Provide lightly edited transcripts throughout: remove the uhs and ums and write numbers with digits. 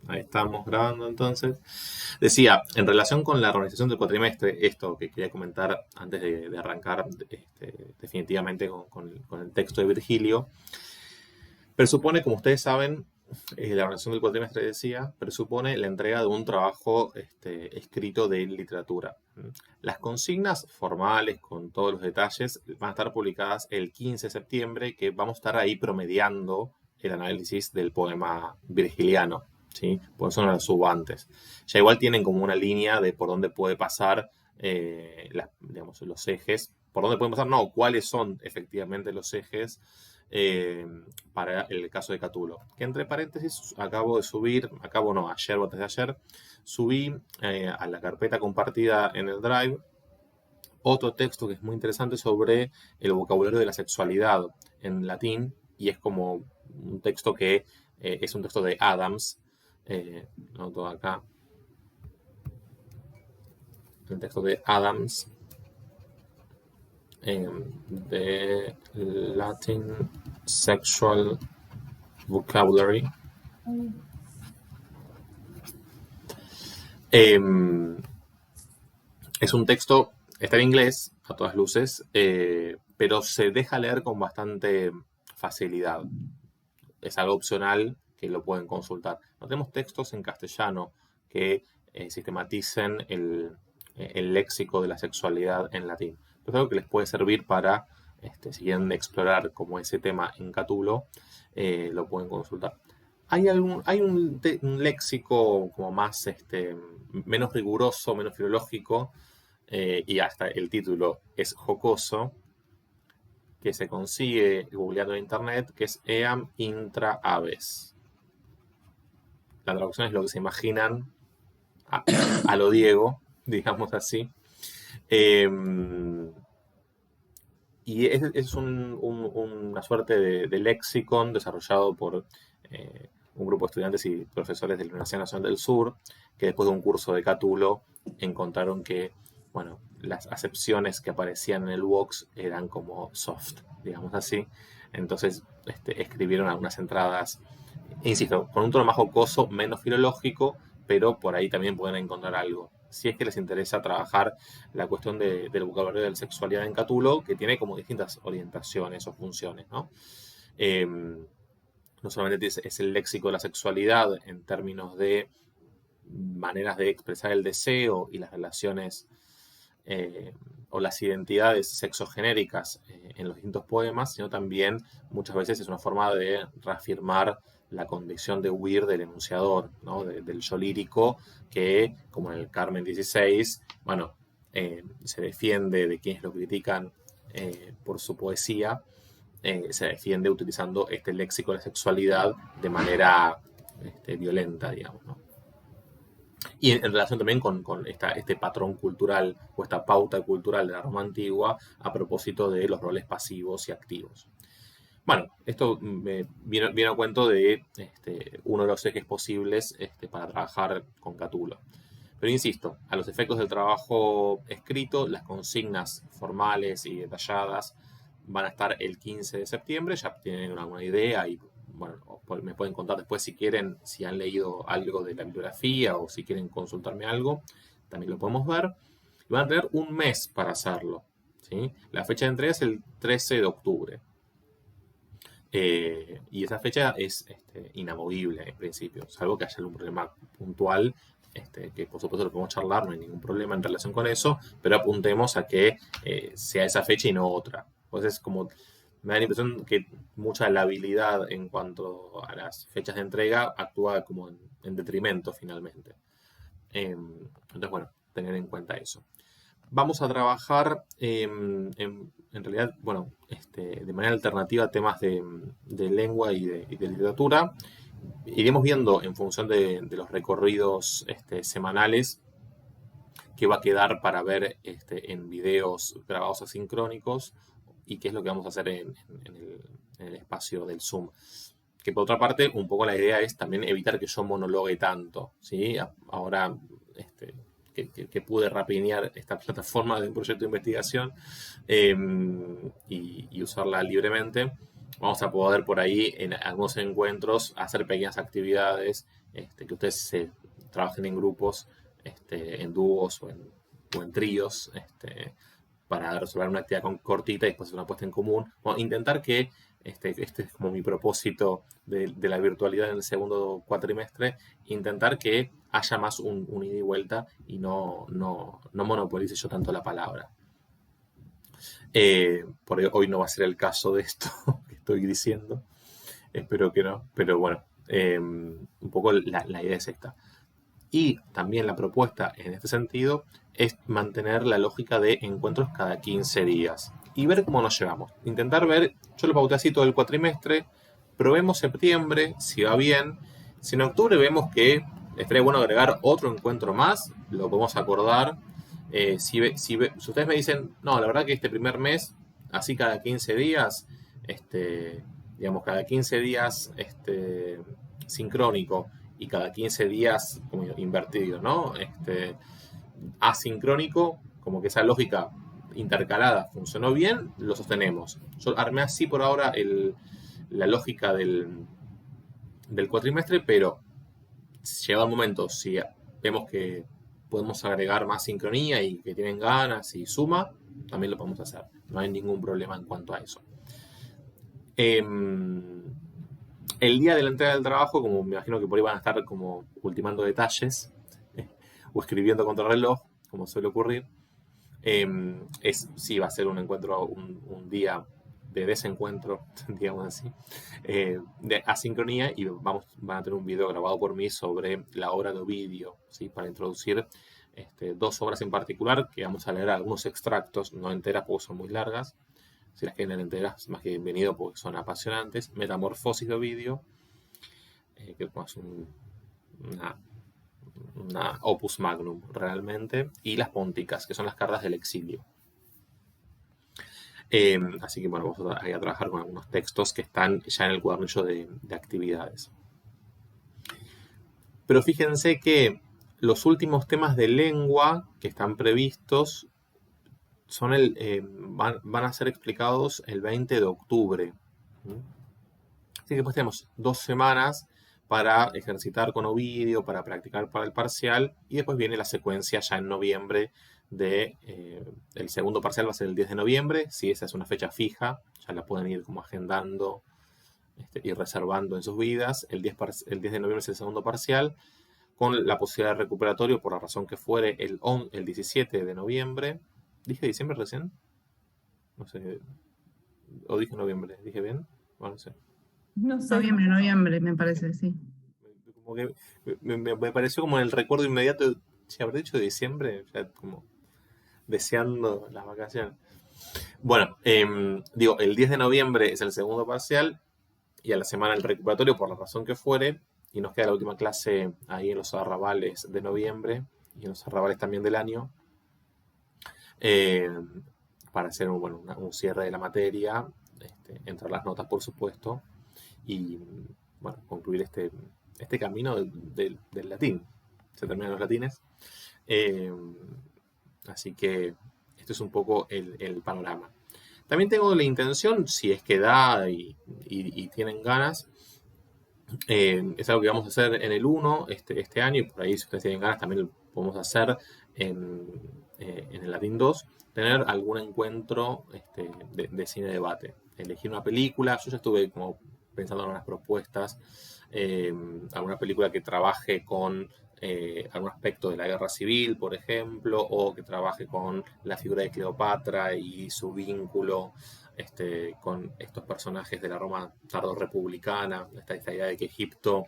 Ahí estamos grabando entonces. Decía, en relación con la organización del cuatrimestre, esto que quería comentar antes de arrancar definitivamente con el texto de Virgilio, presupone, como ustedes saben, la organización del cuatrimestre decía, presupone la entrega de un trabajo escrito de literatura. Las consignas formales, con todos los detalles, van a estar publicadas el 15 de septiembre, que vamos a estar ahí promediando el análisis del poema virgiliano. ¿Sí? Por eso no lo subo antes. Ya igual tienen como una línea de por dónde puede pasar digamos, los ejes. ¿Por dónde pueden pasar? No, cuáles son efectivamente los ejes para el caso de Catulo. Que entre paréntesis, acabo de subir, ayer o antes de ayer, subí a la carpeta compartida en el Drive otro texto que es muy interesante sobre el vocabulario de la sexualidad en latín, y es como un texto que es un texto de Adams. Noto acá el texto de Adams de Latin Sexual Vocabulary. Es un texto, está en inglés a todas luces, pero se deja leer con bastante facilidad. Es algo opcional que lo pueden consultar. No tenemos textos en castellano que sistematicen el léxico de la sexualidad en latín. Pero es algo que les puede servir para, si quieren explorar como ese tema en Catulo, lo pueden consultar. Hay un léxico como más, menos riguroso, menos filológico, y hasta el título es jocoso, que se consigue googleando en internet, que es Eam intra aves. La traducción es lo que se imaginan a lo Diego, digamos así. Y es una suerte de lexicon desarrollado por un grupo de estudiantes y profesores de la Universidad Nacional del Sur, que después de un curso de Catulo encontraron que, bueno, las acepciones que aparecían en el Vox eran como soft, digamos así. Entonces escribieron algunas entradas, insisto, con un tono más jocoso, menos filológico, pero por ahí también pueden encontrar algo. Si es que les interesa trabajar la cuestión del vocabulario de la sexualidad en Catulo, que tiene como distintas orientaciones o funciones, ¿no? No solamente es el léxico de la sexualidad en términos de maneras de expresar el deseo y las relaciones o las identidades sexogenéricas en los distintos poemas, sino también muchas veces es una forma de reafirmar la condición de huir del enunciador, ¿no? Del yo lírico, que, como en el Carmen 16, bueno, se defiende de quienes lo critican por su poesía, se defiende utilizando este léxico de la sexualidad de manera violenta, digamos, ¿no? Y en relación también con este patrón cultural o esta pauta cultural de la Roma antigua a propósito de los roles pasivos y activos. Bueno, esto viene a cuento de uno de los ejes posibles para trabajar con Catulo. Pero insisto, a los efectos del trabajo escrito, las consignas formales y detalladas van a estar el 15 de septiembre, ya tienen alguna idea y bueno, me pueden contar después si quieren, si han leído algo de la bibliografía o si quieren consultarme algo, también lo podemos ver. Y van a tener un mes para hacerlo, ¿sí? La fecha de entrega es el 13 de octubre. Y esa fecha es inamovible en principio, salvo que haya algún problema puntual, que por supuesto lo podemos charlar, no hay ningún problema en relación con eso, pero apuntemos a que sea esa fecha y no otra. Pues es como, me da la impresión que mucha de la habilidad en cuanto a las fechas de entrega actúa como en detrimento finalmente. Entonces, bueno, tener en cuenta eso. Vamos a trabajar en realidad, bueno, de manera alternativa temas de lengua y de literatura. Iremos viendo en función de los recorridos semanales qué va a quedar para ver en videos grabados asincrónicos y qué es lo que vamos a hacer en el espacio del Zoom. Que por otra parte, un poco la idea es también evitar que yo monologue tanto, ¿sí? Ahora que pude rapiñar esta plataforma de un proyecto de investigación y usarla libremente, vamos a poder por ahí en algunos encuentros hacer pequeñas actividades, que ustedes trabajen en grupos, en dúos o en tríos, para resolver una actividad cortita y después hacer una puesta en común. Bueno, intentar que, este es como mi propósito de la virtualidad en el segundo cuatrimestre, intentar que haya más un ida y vuelta y no monopolice yo tanto la palabra. Por hoy no va a ser el caso de esto que estoy diciendo. Espero que no. Pero bueno, un poco la idea es esta. Y también la propuesta en este sentido es mantener la lógica de encuentros cada 15 días y ver cómo nos llevamos. Intentar ver, yo lo pauté así todo el cuatrimestre, probemos septiembre, si va bien. Si en octubre vemos que estaría bueno agregar otro encuentro más, lo podemos acordar. Si ustedes me dicen, no, la verdad que este primer mes, así cada 15 días, digamos, cada 15 días sincrónico y cada 15 días como invertido, ¿no? Asincrónico, como que esa lógica intercalada funcionó bien, lo sostenemos. Yo armé así por ahora la lógica del cuatrimestre, pero llegado el momento, si vemos que podemos agregar más sincronía y que tienen ganas y suma, también lo podemos hacer. No hay ningún problema en cuanto a eso. El día de la entrega del trabajo, como me imagino que por ahí van a estar como ultimando detalles o escribiendo contra el reloj, como suele ocurrir, sí va a ser un encuentro, un día de desencuentro, digamos así, de asincronía, y van a tener un video grabado por mí sobre la obra de Ovidio, ¿sí? Para introducir 2 obras en particular, que vamos a leer algunos extractos, no enteras porque son muy largas. Si las quieren enteras, más que bienvenido porque son apasionantes. Metamorfosis de Ovidio, que es una opus magnum realmente, y las pónticas, que son las cartas del exilio. Así que bueno, vamos a trabajar con algunos textos que están ya en el cuadernillo de actividades. Pero fíjense que los últimos temas de lengua que están previstos son van a ser explicados el 20 de octubre. Así que después tenemos 2 semanas para ejercitar con Ovidio, para practicar para el parcial, y después viene la secuencia ya en noviembre el segundo parcial va a ser el 10 de noviembre, si esa es una fecha fija, ya la pueden ir como agendando y reservando en sus vidas. El 10 de noviembre es el segundo parcial, con la posibilidad de recuperatorio por la razón que fuere el 17 de noviembre. ¿Dije diciembre recién? No sé. ¿O dije noviembre? ¿Dije bien? Bueno, no sé. No sé. Noviembre, me parece, sí. Como que me pareció como en el recuerdo inmediato, si habré dicho diciembre, ya como deseando las vacaciones. Bueno, digo, el 10 de noviembre es el segundo parcial y a la semana el recuperatorio por la razón que fuere, y nos queda la última clase ahí en los arrabales de noviembre y en los arrabales también del año, para hacer un cierre de la materia, entrar las notas por supuesto, y bueno, concluir este camino del latín. Se terminan los latines. Así que este es un poco el panorama. También tengo la intención, si es que da y tienen ganas, es algo que vamos a hacer en el 1 este año, y por ahí si ustedes tienen ganas también lo podemos hacer en el Latín 2, tener algún encuentro de cine debate. Elegir una película, yo ya estuve como pensando en unas propuestas, alguna película que trabaje con algún aspecto de la guerra civil, por ejemplo, o que trabaje con la figura de Cleopatra y su vínculo con estos personajes de la Roma tardorrepublicana, esta idea de que Egipto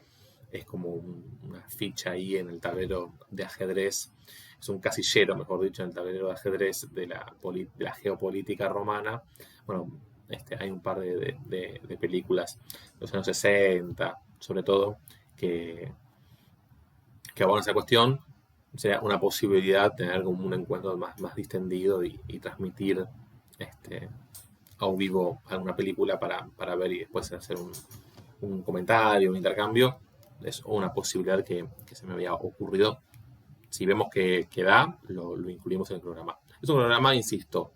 es como una ficha ahí en el tablero de ajedrez, es un casillero, mejor dicho, en el tablero de ajedrez de la geopolítica romana. Bueno, hay un par de películas de los años 60, sobre todo, que abordan esa cuestión. Sería una posibilidad tener como un encuentro más distendido y transmitir a vivo alguna película para ver y después hacer un comentario, un intercambio. Es una posibilidad que se me había ocurrido. Si vemos que da, lo incluimos en el programa. Es un programa, insisto,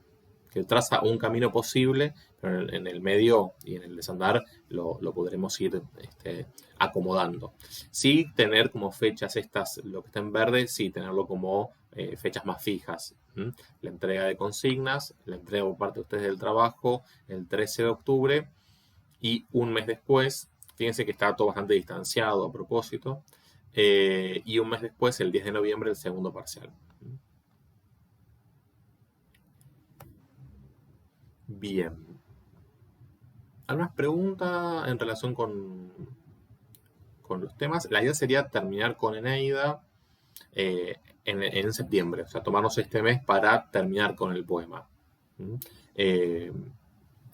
que traza un camino posible, pero en el medio y en el desandar lo podremos ir acomodando. Sí, tener como fechas estas, lo que está en verde, sí, tenerlo como fechas más fijas. La entrega de consignas, la entrega por parte de ustedes del trabajo, el 13 de octubre, y un mes después, fíjense que está todo bastante distanciado a propósito, y un mes después, el 10 de noviembre, el segundo parcial. Bien. ¿Algunas preguntas en relación con los temas? La idea sería terminar con Eneida en septiembre, o sea, tomarnos este mes para terminar con el poema.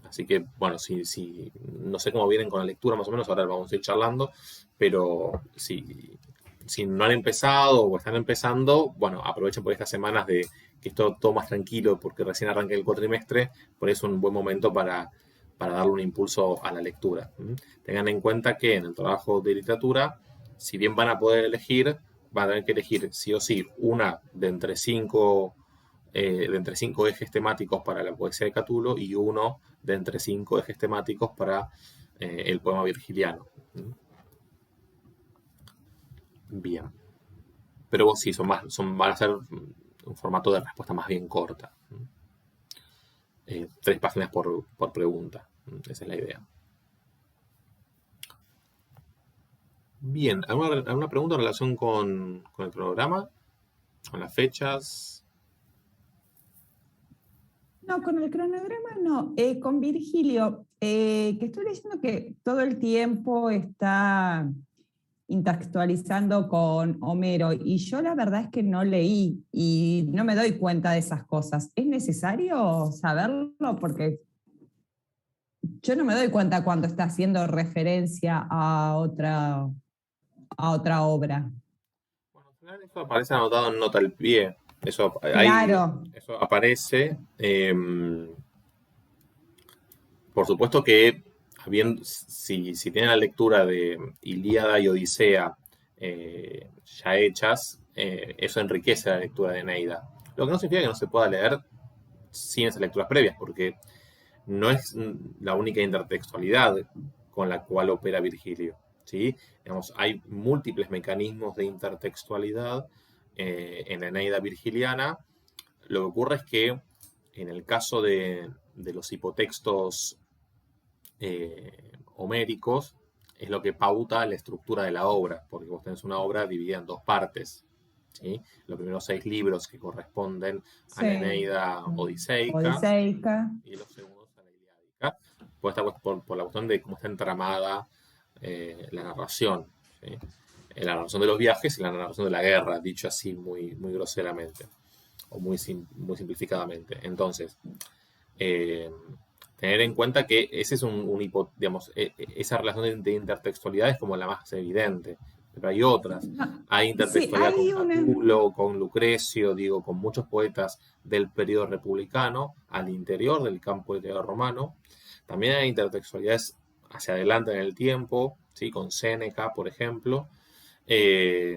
Así que, bueno, si no sé cómo vienen con la lectura más o menos, ahora vamos a ir charlando, pero si no han empezado o están empezando, bueno, aprovechen por estas semanas de que es todo más tranquilo porque recién arranca el cuatrimestre, por eso es un buen momento para darle un impulso a la lectura. Tengan en cuenta que en el trabajo de literatura, si bien van a poder elegir, van a tener que elegir sí o sí una de entre cinco ejes temáticos para la poesía de Catulo y uno de entre 5 ejes temáticos para el poema virgiliano. Bien. Pero sí, van a ser un formato de respuesta más bien corta. 3 páginas por pregunta. Esa es la idea. Bien, ¿alguna pregunta en relación con el cronograma? ¿Con las fechas? No, con el cronograma no. Con Virgilio, que estoy leyendo que todo el tiempo está intertextualizando con Homero, y yo la verdad es que no leí y no me doy cuenta de esas cosas. ¿Es necesario saberlo? Porque yo no me doy cuenta cuando está haciendo referencia a otra obra. Bueno, al final eso aparece anotado en nota al pie. Eso Claro. aparece. Por supuesto que si tienen la lectura de Ilíada y Odisea ya hechas, eso enriquece la lectura de Eneida. Lo que no significa que no se pueda leer sin esas lecturas previas, porque no es la única intertextualidad con la cual opera Virgilio. ¿Sí? Digamos, hay múltiples mecanismos de intertextualidad en la Eneida virgiliana. Lo que ocurre es que en el caso de los hipotextos homéricos, es lo que pauta la estructura de la obra, porque vos tenés una obra dividida en 2 partes. ¿Sí? Los primeros 6 libros que corresponden a la Eneida odiseica y los segundos a la Iliádica, por la cuestión de cómo está entramada la narración. ¿Sí? La narración de los viajes y la narración de la guerra, dicho así muy, muy groseramente o muy simplificadamente. Entonces, tener en cuenta que ese es esa relación de intertextualidad es como la más evidente, pero hay otras. Hay intertextualidad con Catulo, con Lucrecio, con muchos poetas del periodo republicano al interior del campo literario romano. También hay intertextualidades hacia adelante en el tiempo, ¿sí? Con Séneca, por ejemplo, y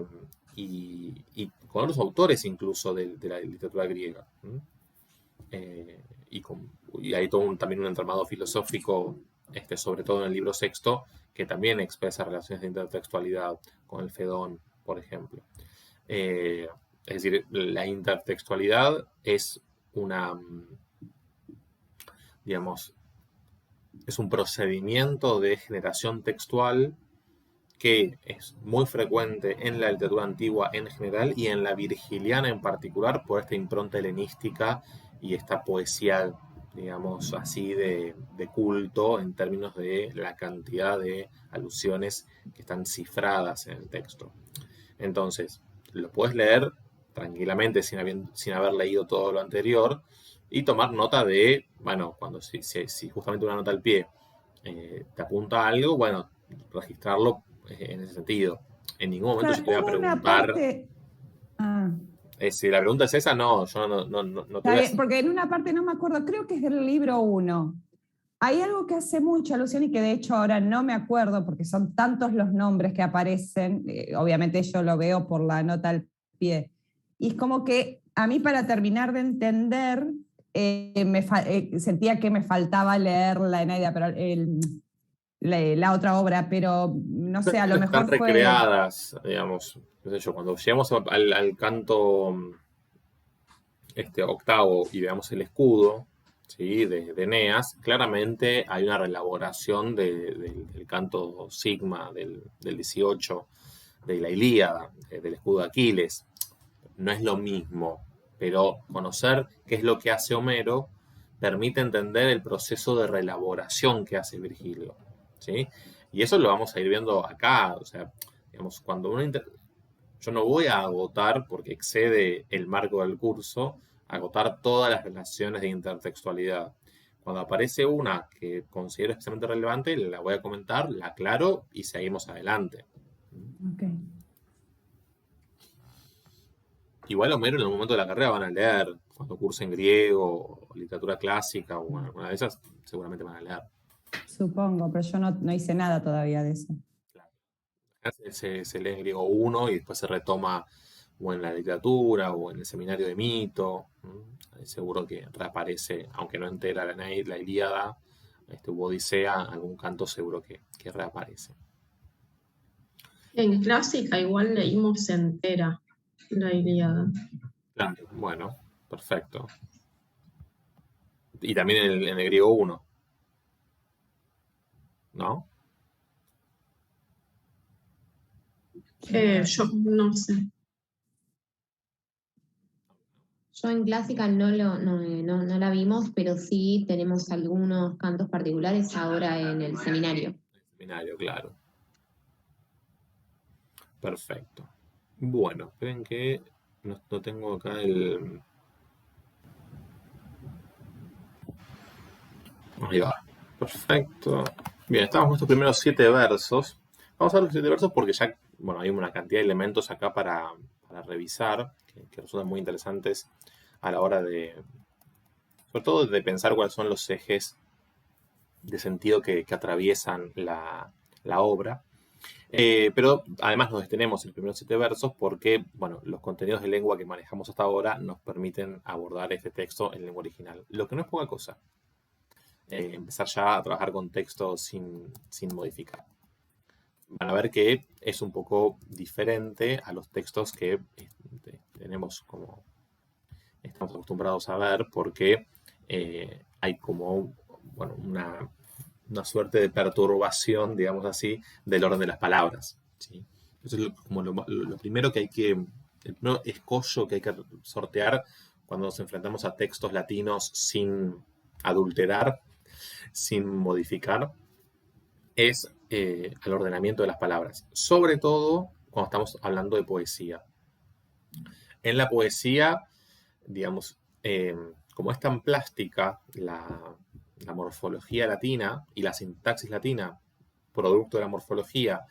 con otros autores incluso de la literatura griega. Y hay también un entramado filosófico, sobre todo en el libro sexto, que también expresa relaciones de intertextualidad con el Fedón, por ejemplo. Es decir, la intertextualidad es es un procedimiento de generación textual que es muy frecuente en la literatura antigua en general y en la virgiliana en particular por esta impronta helenística y esta poesía, digamos así, de culto en términos de la cantidad de alusiones que están cifradas en el texto. Entonces, lo puedes leer tranquilamente sin haber leído todo lo anterior y tomar nota de, bueno, si justamente una nota al pie te apunta a algo, bueno, registrarlo en ese sentido. En ningún momento yo te voy a preguntar. Si la pregunta es esa, no, yo no te voy a... Porque en una parte no me acuerdo, creo que es del libro 1. Hay algo que hace mucha alusión y que de hecho ahora no me acuerdo porque son tantos los nombres que aparecen, obviamente yo lo veo por la nota al pie. Y es como que a mí, para terminar de entender sentía que me faltaba leer la Eneida, pero la otra obra, pero no sé, a lo Están mejor fue... recreadas, digamos, qué sé yo, cuando llegamos al canto octavo y veamos el escudo, ¿sí? de Eneas, claramente hay una reelaboración del canto Sigma del 18, de la Ilíada, del escudo de Aquiles. No es lo mismo, pero conocer qué es lo que hace Homero permite entender el proceso de reelaboración que hace Virgilio, ¿sí? Y eso lo vamos a ir viendo acá, o sea, digamos, yo no voy a agotar, porque excede el marco del curso, agotar todas las relaciones de intertextualidad. Cuando aparece una que considero especialmente relevante, la voy a comentar, la aclaro y seguimos adelante. Okay. Igual Homero en algún momento de la carrera van a leer, cuando cursen griego, o literatura clásica o alguna de esas, seguramente van a leer. Supongo, pero yo no hice nada todavía de eso. Se lee en griego 1 y después se retoma o en la literatura o en el seminario de mito. Seguro que reaparece, aunque no entera la Ilíada, Odisea, algún canto seguro que reaparece. En clásica igual leímos entera la Ilíada. Claro, bueno, perfecto. Y también en el griego 1, ¿no? Yo no sé. Yo en clásica no la vimos, pero sí tenemos algunos cantos particulares ahora en el seminario. El seminario, claro. Perfecto. Bueno, esperen que no tengo acá el... Ahí va. Perfecto. Bien, estamos en estos primeros 7 versos. Vamos a ver los 7 versos porque ya, bueno, hay una cantidad de elementos acá para revisar que resultan muy interesantes a la hora sobre todo de pensar cuáles son los ejes de sentido que atraviesan la obra. Pero además nos detenemos en los primeros 7 versos porque, bueno, los contenidos de lengua que manejamos hasta ahora nos permiten abordar este texto en lengua original, lo que no es poca cosa. Empezar ya a trabajar con texto sin modificar. Van a ver que es un poco diferente a los textos que tenemos como estamos acostumbrados a ver, porque hay como una suerte de perturbación, digamos así, del orden de las palabras, ¿sí? Eso es como lo primero que hay que, el primer escollo que hay que sortear cuando nos enfrentamos a textos latinos sin adulterar, sin modificar, es el ordenamiento de las palabras, sobre todo cuando estamos hablando de poesía. En la poesía, digamos, como es tan plástica la morfología latina y la sintaxis latina, producto de la morfología,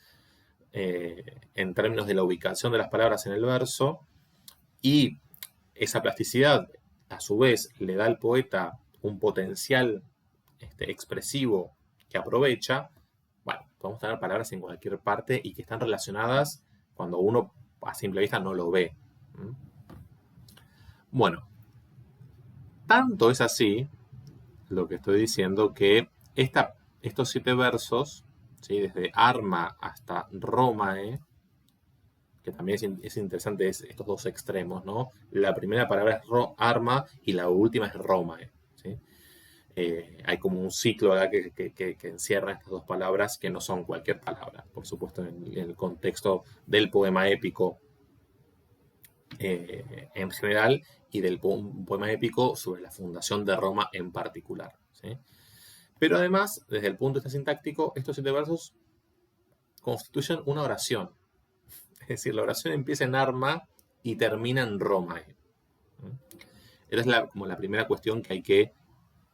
en términos de la ubicación de las palabras en el verso, y esa plasticidad, a su vez, le da al poeta un potencial expresivo que aprovecha. Bueno, podemos tener palabras en cualquier parte y que están relacionadas cuando uno a simple vista no lo ve. Bueno, tanto es así lo que estoy diciendo que estos 7 versos, ¿sí? Desde Arma hasta Romae, que también es interesante estos dos extremos, ¿no? La primera palabra es Arma y la última es Romae, ¿sí? Hay como un ciclo acá que encierra estas dos palabras que no son cualquier palabra, por supuesto en el contexto del poema épico en general y del poema épico sobre la fundación de Roma en particular, ¿sí? Pero además, desde el punto de vista sintáctico, estos 7 versos constituyen una oración. Es decir, la oración empieza en Arma y termina en Roma. Esa es como la primera cuestión que hay que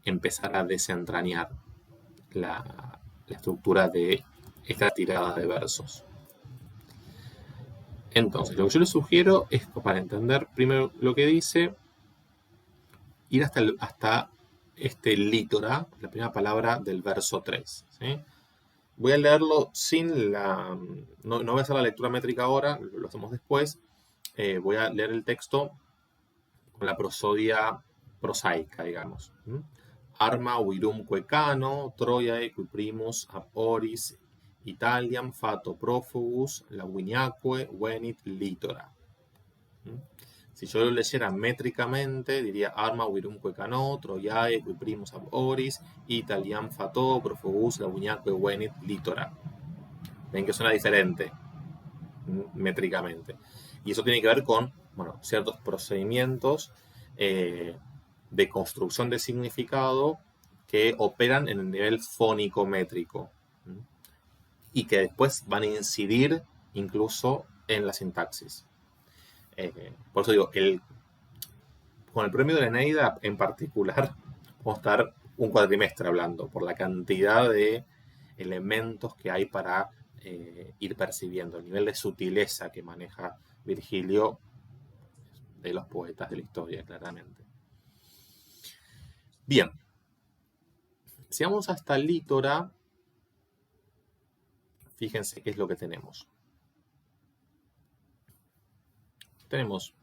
empezar a desentrañar, la estructura de esta tirada de versos. Entonces, lo que yo les sugiero es, para entender primero lo que dice, ir hasta este lítora, la primera palabra del verso 3. ¿Sí? Voy a leerlo sin no voy a hacer la lectura métrica ahora, lo hacemos después. Voy a leer el texto con la prosodia prosaica, digamos. Arma virumque cano, Troiae qui primus ab oris Italiam fato profugus laguiniaque venit litora. Si yo lo leyera métricamente, diría arma virumque cano, Troiae qui primus ab oris Italiam fato profugus laguiniaque venit litora. Ven que suena diferente métricamente. Y eso tiene que ver con, bueno, ciertos procedimientos de construcción de significado que operan en el nivel fónico-métrico y que después van a incidir incluso en la sintaxis. Por eso digo, con el premio de la Eneida en particular, vamos a estar un cuatrimestre hablando por la cantidad de elementos que hay para ir percibiendo, el nivel de sutileza que maneja Virgilio de los poetas de la historia, claramente. Bien, si vamos hasta Lítora, fíjense qué es lo que tenemos. Tenemos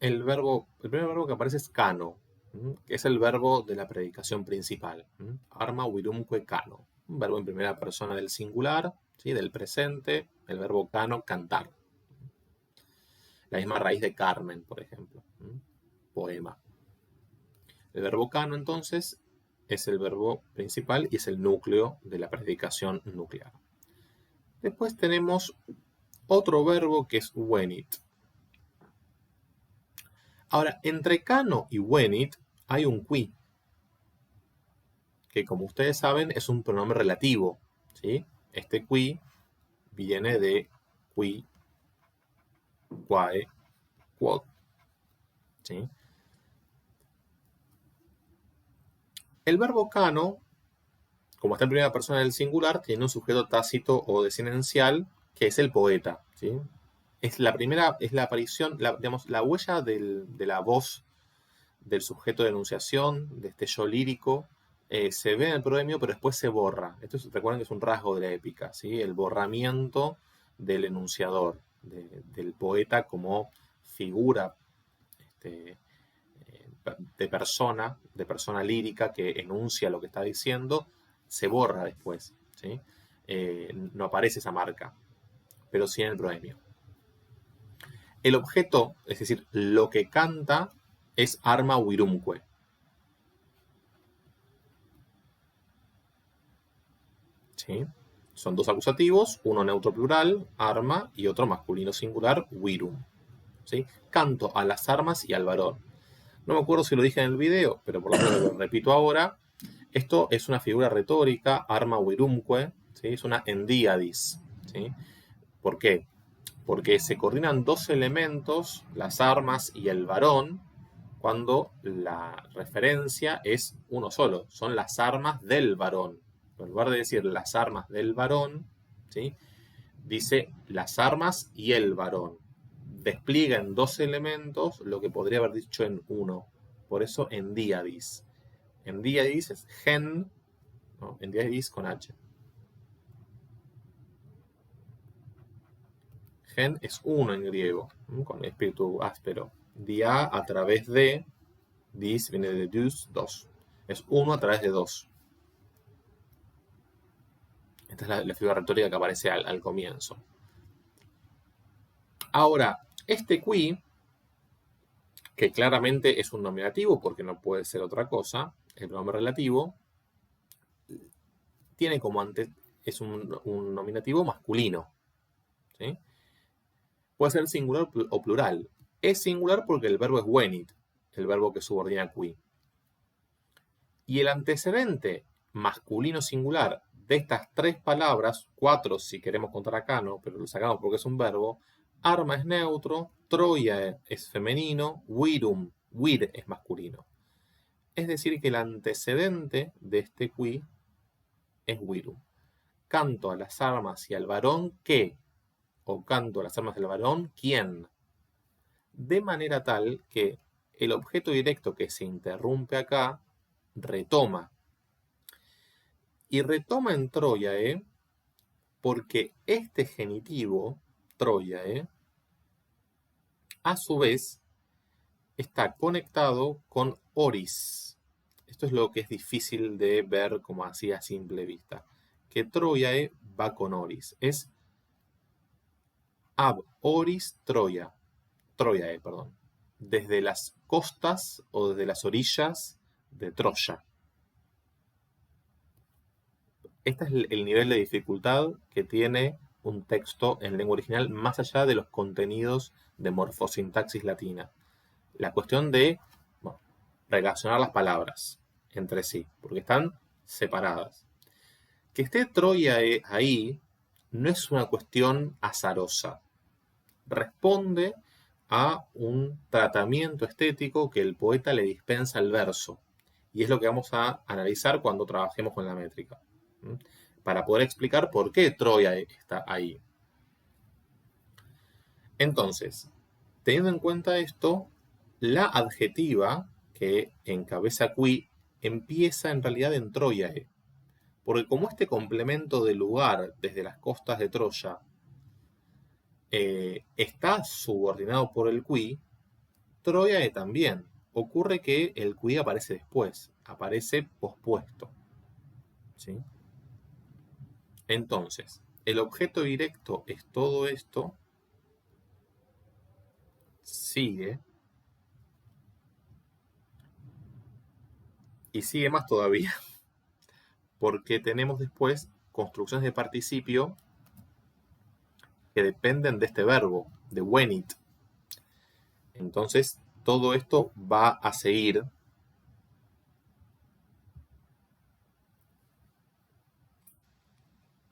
el primer verbo que aparece es cano, que es el verbo de la predicación principal. Arma virumque cano, un verbo en primera persona del singular, ¿sí? Del presente, el verbo cano, cantar. La misma raíz de Carmen, por ejemplo, poema. El verbo cano, entonces, es el verbo principal y es el núcleo de la predicación nuclear. Después tenemos otro verbo que es venit. Ahora, entre cano y venit hay un qui, que como ustedes saben es un pronombre relativo, ¿sí? Este qui viene de qui, quae, quod, ¿sí? El verbo cano, como está en primera persona del singular, tiene un sujeto tácito o desinencial que es el poeta, ¿sí? Es la aparición, digamos, la huella de la voz del sujeto de enunciación, de este yo lírico, se ve en el proemio, pero después se borra. Esto recuerden que es un rasgo de la épica, ¿sí? El borramiento del enunciador, del poeta como figura de persona lírica que enuncia lo que está diciendo, se borra después, ¿sí? No aparece esa marca, pero sí en el proemio. El objeto, es decir, lo que canta, es arma virumque. ¿Sí? Son dos acusativos, uno neutro plural, arma, y otro masculino singular, virum. ¿Sí? Canto a las armas y al varón. No me acuerdo si lo dije en el video, pero por lo menos lo repito ahora. Esto es una figura retórica, arma virumque, ¿sí? Es una endiadis, ¿sí? ¿Por qué? Porque se coordinan dos elementos, las armas y el varón, cuando la referencia es uno solo, son las armas del varón. En lugar de decir las armas del varón, ¿sí? Dice las armas y el varón. Despliega en dos elementos lo que podría haber dicho en uno. Por eso endiadis. Endiadis es gen, ¿no? Endiadis con H. Gen es uno en griego, ¿no? Con espíritu áspero. Dia a través de, dis viene de dus, dos. Es uno a través de dos. Esta es la figura retórica que aparece al comienzo. Ahora, este qui, que claramente es un nominativo porque no puede ser otra cosa, el pronombre relativo, tiene como es un nominativo masculino, ¿sí? Puede ser singular o plural. Es singular porque el verbo es venit, el verbo que subordina qui. Y el antecedente masculino singular de estas tres palabras, cuatro si queremos contar acá, ¿no? Pero lo sacamos porque es un verbo. Arma es neutro, Troia es femenino, virum, vir es masculino. Es decir que el antecedente de este qui es virum. Canto a las armas y al varón que, o canto a las armas del varón quien. De manera tal que el objeto directo que se interrumpe acá retoma. Y retoma en Troiae porque este genitivo, Troiae, a su vez, está conectado con oris. Esto es lo que es difícil de ver como así a simple vista. Que Troyae va con oris. Es ab oris Troya. Troyae, perdón. Desde las costas o desde las orillas de Troya. Este es el nivel de dificultad que tiene un texto en lengua original más allá de los contenidos de morfosintaxis latina. La cuestión de relacionar las palabras entre sí, porque están separadas. Que esté Troya ahí no es una cuestión azarosa. Responde a un tratamiento estético que el poeta le dispensa al verso. Y es lo que vamos a analizar cuando trabajemos con la métrica. Para poder explicar por qué Troya está ahí. Entonces, teniendo en cuenta esto, la adjetiva que encabeza qui empieza en realidad en Troyae. Porque como este complemento de lugar desde las costas de Troya está subordinado por el qui, Troyae también. Ocurre que el qui aparece después, aparece pospuesto. ¿Sí? Entonces, el objeto directo es todo esto, sigue, y sigue más todavía, porque tenemos después construcciones de participio que dependen de este verbo, de wenit. Entonces, todo esto va a seguir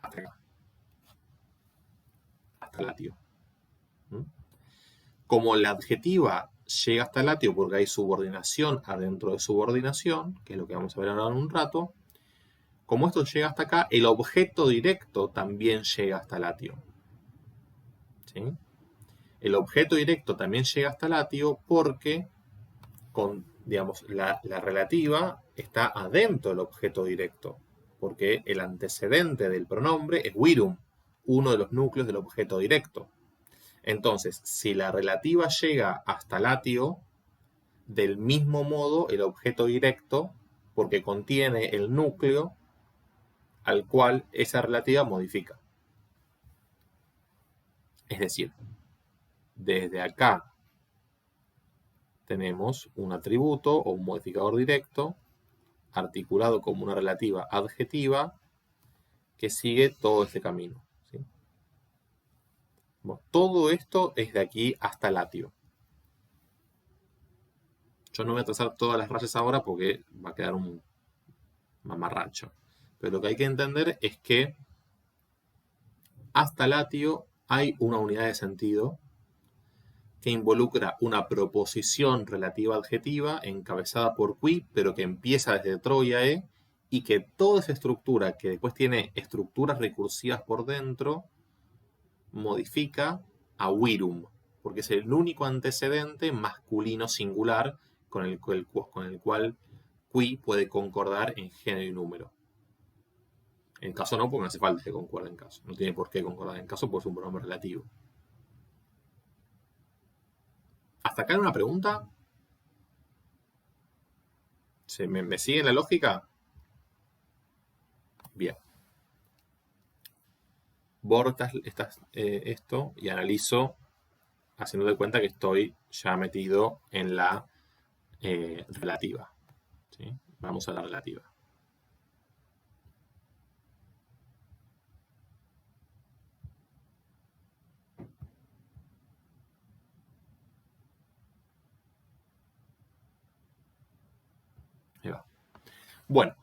hasta acá, hasta latio. Como la adjetiva llega hasta latio porque hay subordinación adentro de subordinación, que es lo que vamos a ver ahora en un rato, como esto llega hasta acá, el objeto directo también llega hasta latio. ¿Sí? El objeto directo también llega hasta latio porque digamos, la relativa está adentro del objeto directo, porque el antecedente del pronombre es virum, uno de los núcleos del objeto directo. Entonces, si la relativa llega hasta latio, del mismo modo el objeto directo, porque contiene el núcleo al cual esa relativa modifica. Es decir, desde acá tenemos un atributo o un modificador directo articulado como una relativa adjetiva que sigue todo este camino. ¿Sí? Bueno, todo esto es de aquí hasta latio. Yo no voy a trazar todas las rayas ahora porque va a quedar un mamarracho. Pero lo que hay que entender es que hasta latio hay una unidad de sentido que involucra una proposición relativa adjetiva encabezada por qui, pero que empieza desde Troyae, y que toda esa estructura, que después tiene estructuras recursivas por dentro, modifica a virum, porque es el único antecedente masculino singular con el cual qui puede concordar en género y número. En caso no, porque no hace falta que concuerde en caso. No tiene por qué concordar en caso, porque es un pronombre relativo. ¿Hasta acá hay una pregunta? ¿Me sigue la lógica? Bien. Borro esto y analizo haciendo de cuenta que estoy ya metido en la relativa. ¿Sí? Vamos a la relativa. Ahí va. Bueno.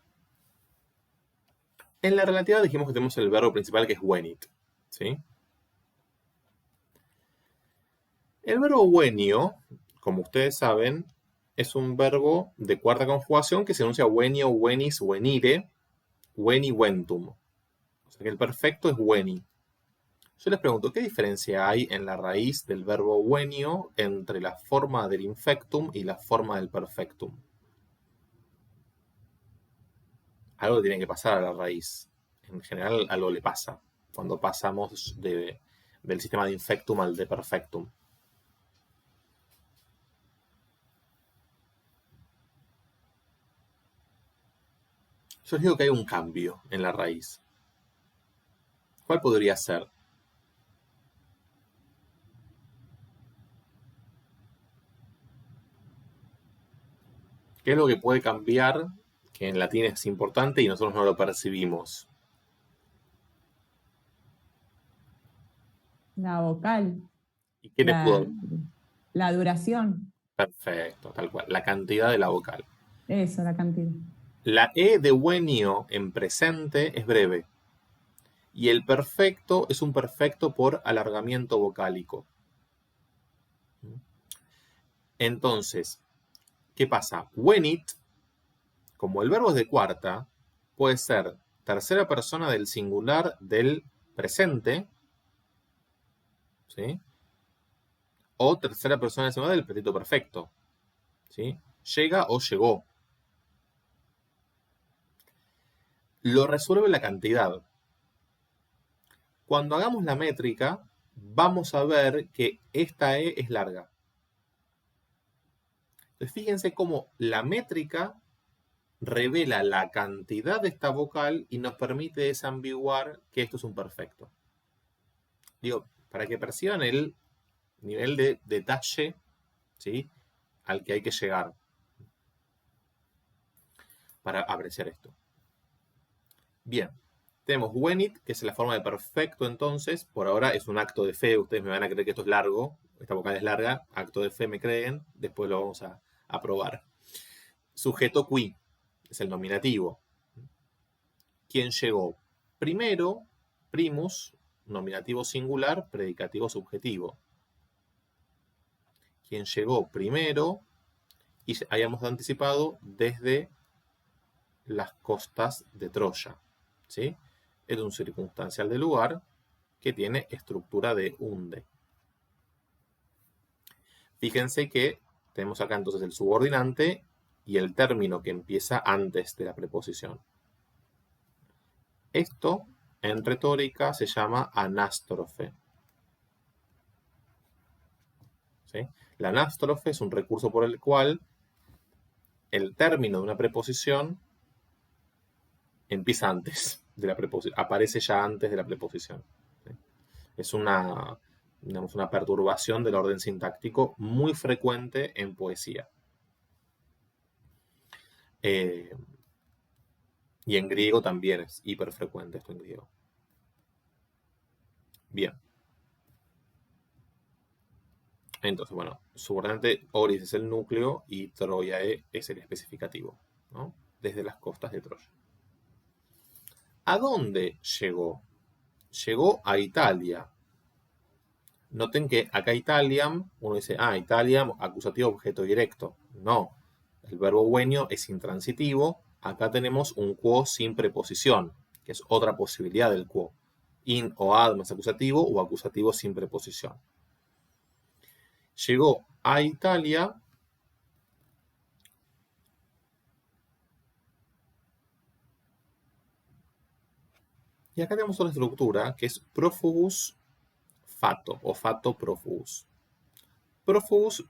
En la relativa dijimos que tenemos el verbo principal que es wenit. ¿Sí? El verbo wenio, como ustedes saben, es un verbo de cuarta conjugación que se enuncia wenio, wenis, wenire, weni, wentum. O sea que el perfecto es weni. Yo les pregunto, ¿qué diferencia hay en la raíz del verbo wenio entre la forma del infectum y la forma del perfectum? Algo tiene que pasar a la raíz. En general, algo le pasa cuando pasamos del sistema de infectum al de perfectum. Yo les digo que hay un cambio en la raíz. ¿Cuál podría ser? ¿Qué es lo que puede cambiar? Que en latín es importante y nosotros no lo percibimos. La vocal, ¿Y qué les puedo? la duración. Perfecto, tal cual. La cantidad de la vocal. Eso, la cantidad. La E de Eugenio en presente es breve. Y el perfecto es un perfecto por alargamiento vocálico. Entonces, ¿qué pasa? When it, como el verbo es de cuarta, puede ser tercera persona del singular del presente, ¿sí? O tercera persona del singular del pretérito perfecto, ¿sí? Llega o llegó. Lo resuelve la cantidad. Cuando hagamos la métrica, vamos a ver que esta E es larga. Entonces, fíjense cómo la métrica revela la cantidad de esta vocal y nos permite desambiguar que esto es un perfecto. Digo, para que perciban el nivel de detalle, ¿sí?, al que hay que llegar para apreciar esto. Bien, tenemos when it, que es la forma de perfecto entonces. Por ahora es un acto de fe. Ustedes me van a creer que esto es largo. Esta vocal es larga. Acto de fe me creen. Después lo vamos a probar. Sujeto qui, es el nominativo. ¿Quién llegó? Primero, primus, nominativo singular, predicativo subjetivo. ¿Quién llegó primero? Y habíamos anticipado desde las costas de Troya, ¿sí? Es un circunstancial de lugar que tiene estructura de unde. Fíjense que tenemos acá entonces el subordinante y el término que empieza antes de la preposición. Esto en retórica se llama anástrofe, ¿sí? La anástrofe es un recurso por el cual el término de una preposición empieza antes de la preposición, aparece ya antes de la preposición, ¿sí? Es una, digamos, una perturbación del orden sintáctico muy frecuente en poesía. Y en griego también es hiperfrecuente esto en griego. Bien. Entonces, bueno, subordinante oris es el núcleo y Troyae es el especificativo, ¿no? Desde las costas de Troya. ¿A dónde llegó? Llegó a Italia. Noten que acá Italiam, uno dice, Italiam, acusativo, objeto directo. No, el verbo Eugenio es intransitivo. Acá tenemos un quo sin preposición, que es otra posibilidad del quo. In o ad más acusativo o acusativo sin preposición. Llegó a Italia y acá tenemos otra estructura que es profugus fato o fato profugus. Profugus,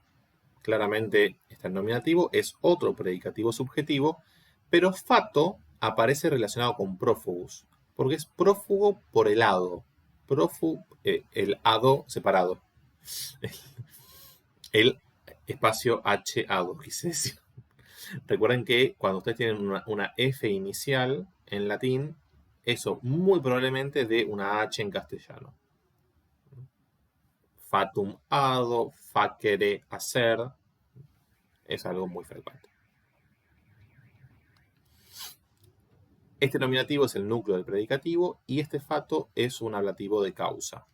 claramente está en nominativo, es otro predicativo subjetivo, pero fato aparece relacionado con prófugus, porque es prófugo por el hado. El hado separado. El espacio H-hado, quise decir. Recuerden que cuando ustedes tienen una F inicial en latín, eso muy probablemente dé una H en castellano. Fatum hado, facere hacer, es algo muy frecuente. Este nominativo es el núcleo del predicativo y este fato es un ablativo de causa.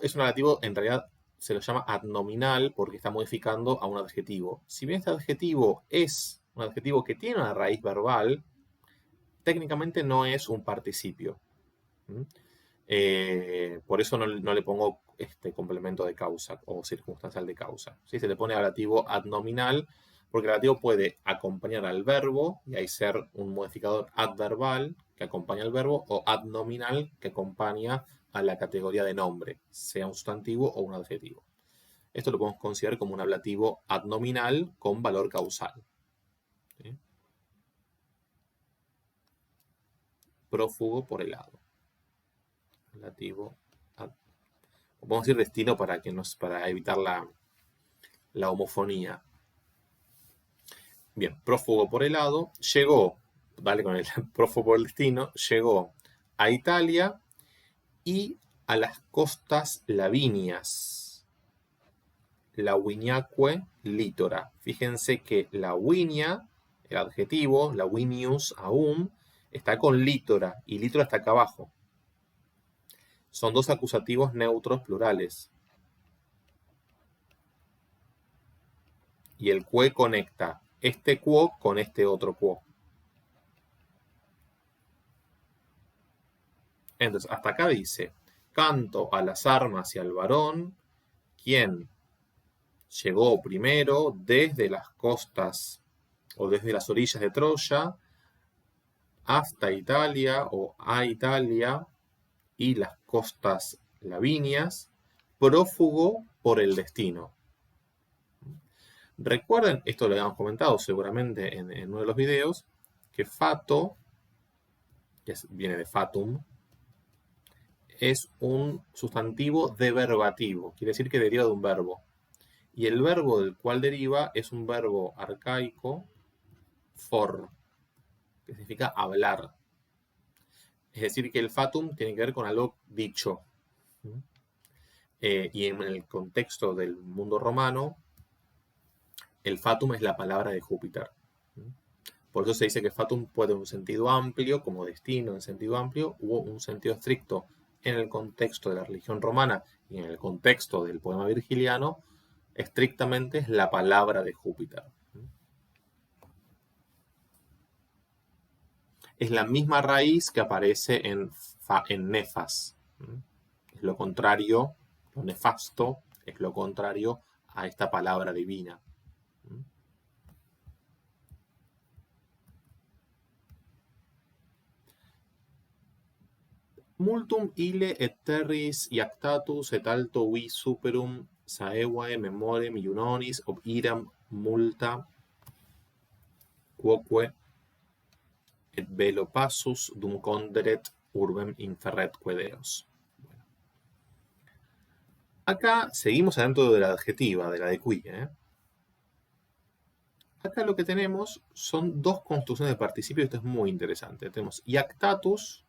Es un ablativo, en realidad se lo llama adnominal porque está modificando a un adjetivo. Si bien este adjetivo es un adjetivo que tiene una raíz verbal, técnicamente no es un participio. Por eso no le pongo complemento de causa o circunstancial de causa. ¿Sí? Se le pone ablativo adnominal porque el ablativo puede acompañar al verbo y ahí ser un modificador adverbal que acompaña al verbo o adnominal que acompaña a la categoría de nombre, sea un sustantivo o un adjetivo. Esto lo podemos considerar como un ablativo adnominal con valor causal. ¿sí? Prófugo por helado. Relativo a... Vamos a decir destino para evitar la homofonía. Bien, prófugo por helado. Llegó, vale con el prófugo por el destino, llegó a Italia y a las costas lavinias. Laviniaque litora. Fíjense que lavinia, el adjetivo, lavinius aum, está con litora y litora está acá abajo. Son dos acusativos neutros plurales. Y el que conecta este quo con este otro quo. Entonces, hasta acá dice, canto a las armas y al varón, quien llegó primero desde las costas o desde las orillas de Troya hasta Italia o a Italia y las costas lavinias, prófugo por el destino. Recuerden, esto lo habíamos comentado seguramente en uno de los videos, que fato, que viene de fatum, es un sustantivo deverbativo, quiere decir que deriva de un verbo. Y el verbo del cual deriva es un verbo arcaico, for, que significa hablar. Es decir, que el fatum tiene que ver con algo dicho. Y en el contexto del mundo romano, el fatum es la palabra de Júpiter. Por eso se dice que fatum puede tener un sentido amplio, como destino en sentido amplio, u un sentido estricto en el contexto de la religión romana y en el contexto del poema virgiliano, estrictamente es la palabra de Júpiter. Es la misma raíz que aparece en nefas. Es lo contrario, lo nefasto, es lo contrario a esta palabra divina. Multum ille et terris iactatus et alto vi superum saevae memorem iunonis ob iram multa quoque et velo passus dum conderet urbem inferret quedeos. Bueno. Acá seguimos adentro de la adjetiva, de la de qui. Acá lo que tenemos son dos construcciones de participio, esto es muy interesante. Tenemos iactatus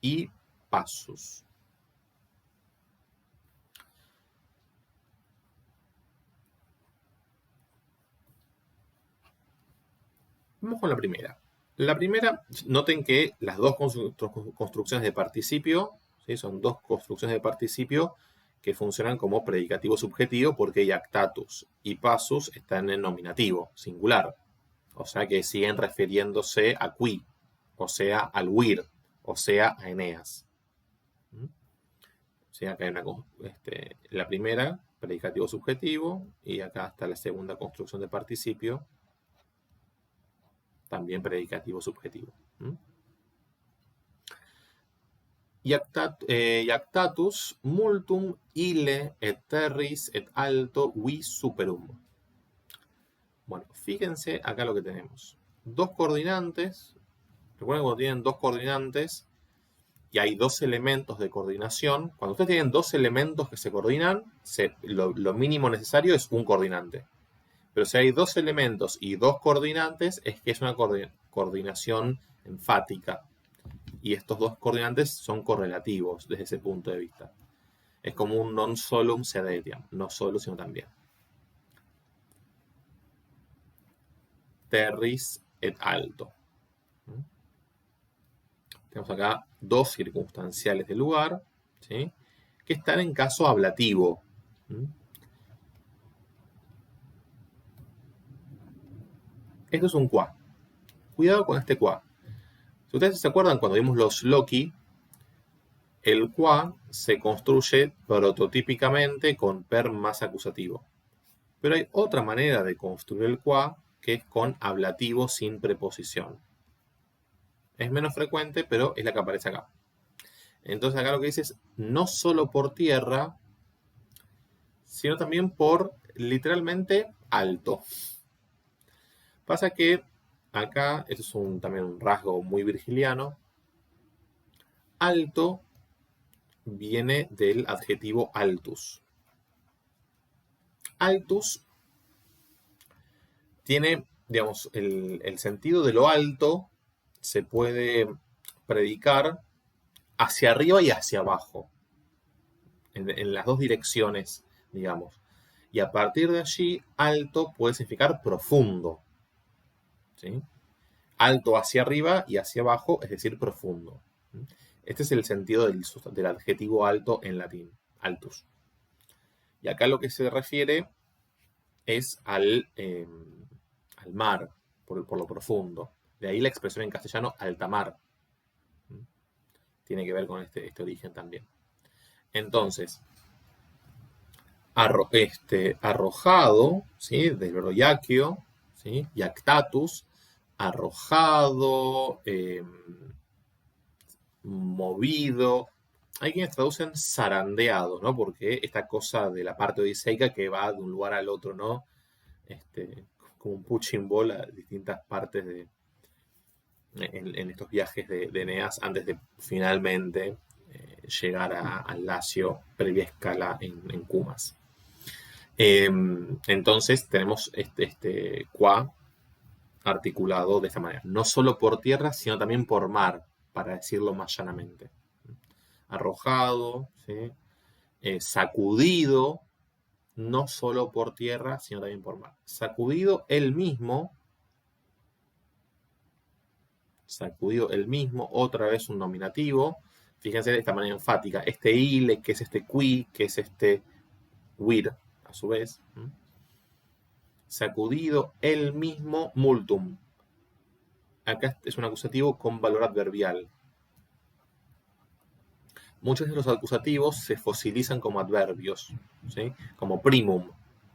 y passus. Vamos con la primera. La primera, noten que las dos construcciones de participio, ¿sí? Son dos construcciones de participio que funcionan como predicativo subjetivo porque iactatus y passus están en nominativo, singular. O sea que siguen refiriéndose a qui, o sea al vir, o sea a Eneas. O sea, acá hay la primera, predicativo subjetivo, y acá está la segunda construcción de participio, también predicativo subjetivo. Iactatus multum ille et terris et alto vi superum. Bueno, fíjense acá lo que tenemos. Dos coordinantes. Recuerden cuando tienen dos coordinantes y hay dos elementos de coordinación. Cuando ustedes tienen dos elementos que se coordinan, lo mínimo necesario es un coordinante. Pero si hay dos elementos y dos coordinantes, es que es una coordinación enfática. Y estos dos coordinantes son correlativos desde ese punto de vista. Es como un non solum sedetiam, no solo, sino también. Terris et alto. Tenemos acá dos circunstanciales de lugar, ¿sí? Que están en caso ablativo. Esto es un qua. Cuidado con este qua. Si ustedes se acuerdan cuando vimos los loci, el qua se construye prototípicamente con per más acusativo. Pero hay otra manera de construir el qua que es con ablativo sin preposición. Es menos frecuente, pero es la que aparece acá. Entonces acá lo que dice es no solo por tierra, sino también por literalmente alto. Pasa que acá, esto es también un rasgo muy virgiliano. Alto viene del adjetivo altus. Altus tiene, digamos, el sentido de lo alto se puede predicar hacia arriba y hacia abajo, en las dos direcciones, digamos. Y a partir de allí, alto puede significar profundo, ¿sí? Alto hacia arriba y hacia abajo, es decir, profundo. Este es el sentido del adjetivo alto en latín, altus. Y acá lo que se refiere es al mar, por lo profundo. De ahí la expresión en castellano alta mar. Tiene que ver con este origen también. Entonces, arrojado, ¿sí? Del verbo yaquio, ¿sí? Yactatus, arrojado, movido. Hay quienes traducen zarandeado, ¿no? Porque esta cosa de la parte odiseica que va de un lugar al otro, ¿no? Como un punching ball a distintas partes en estos viajes de Eneas antes de finalmente llegar al Lacio, previa escala en Cumas. Entonces tenemos este qua articulado de esta manera, no solo por tierra, sino también por mar, para decirlo más llanamente. Arrojado, ¿sí? Sacudido, no solo por tierra, sino también por mar. Sacudido él mismo, otra vez un nominativo. Fíjense de esta manera enfática, este ile, que es este qui, que es este wir, a su vez. Sacudido él mismo, multum. Acá es un acusativo con valor adverbial. Muchos de los acusativos se fosilizan como adverbios, ¿sí? Como primum,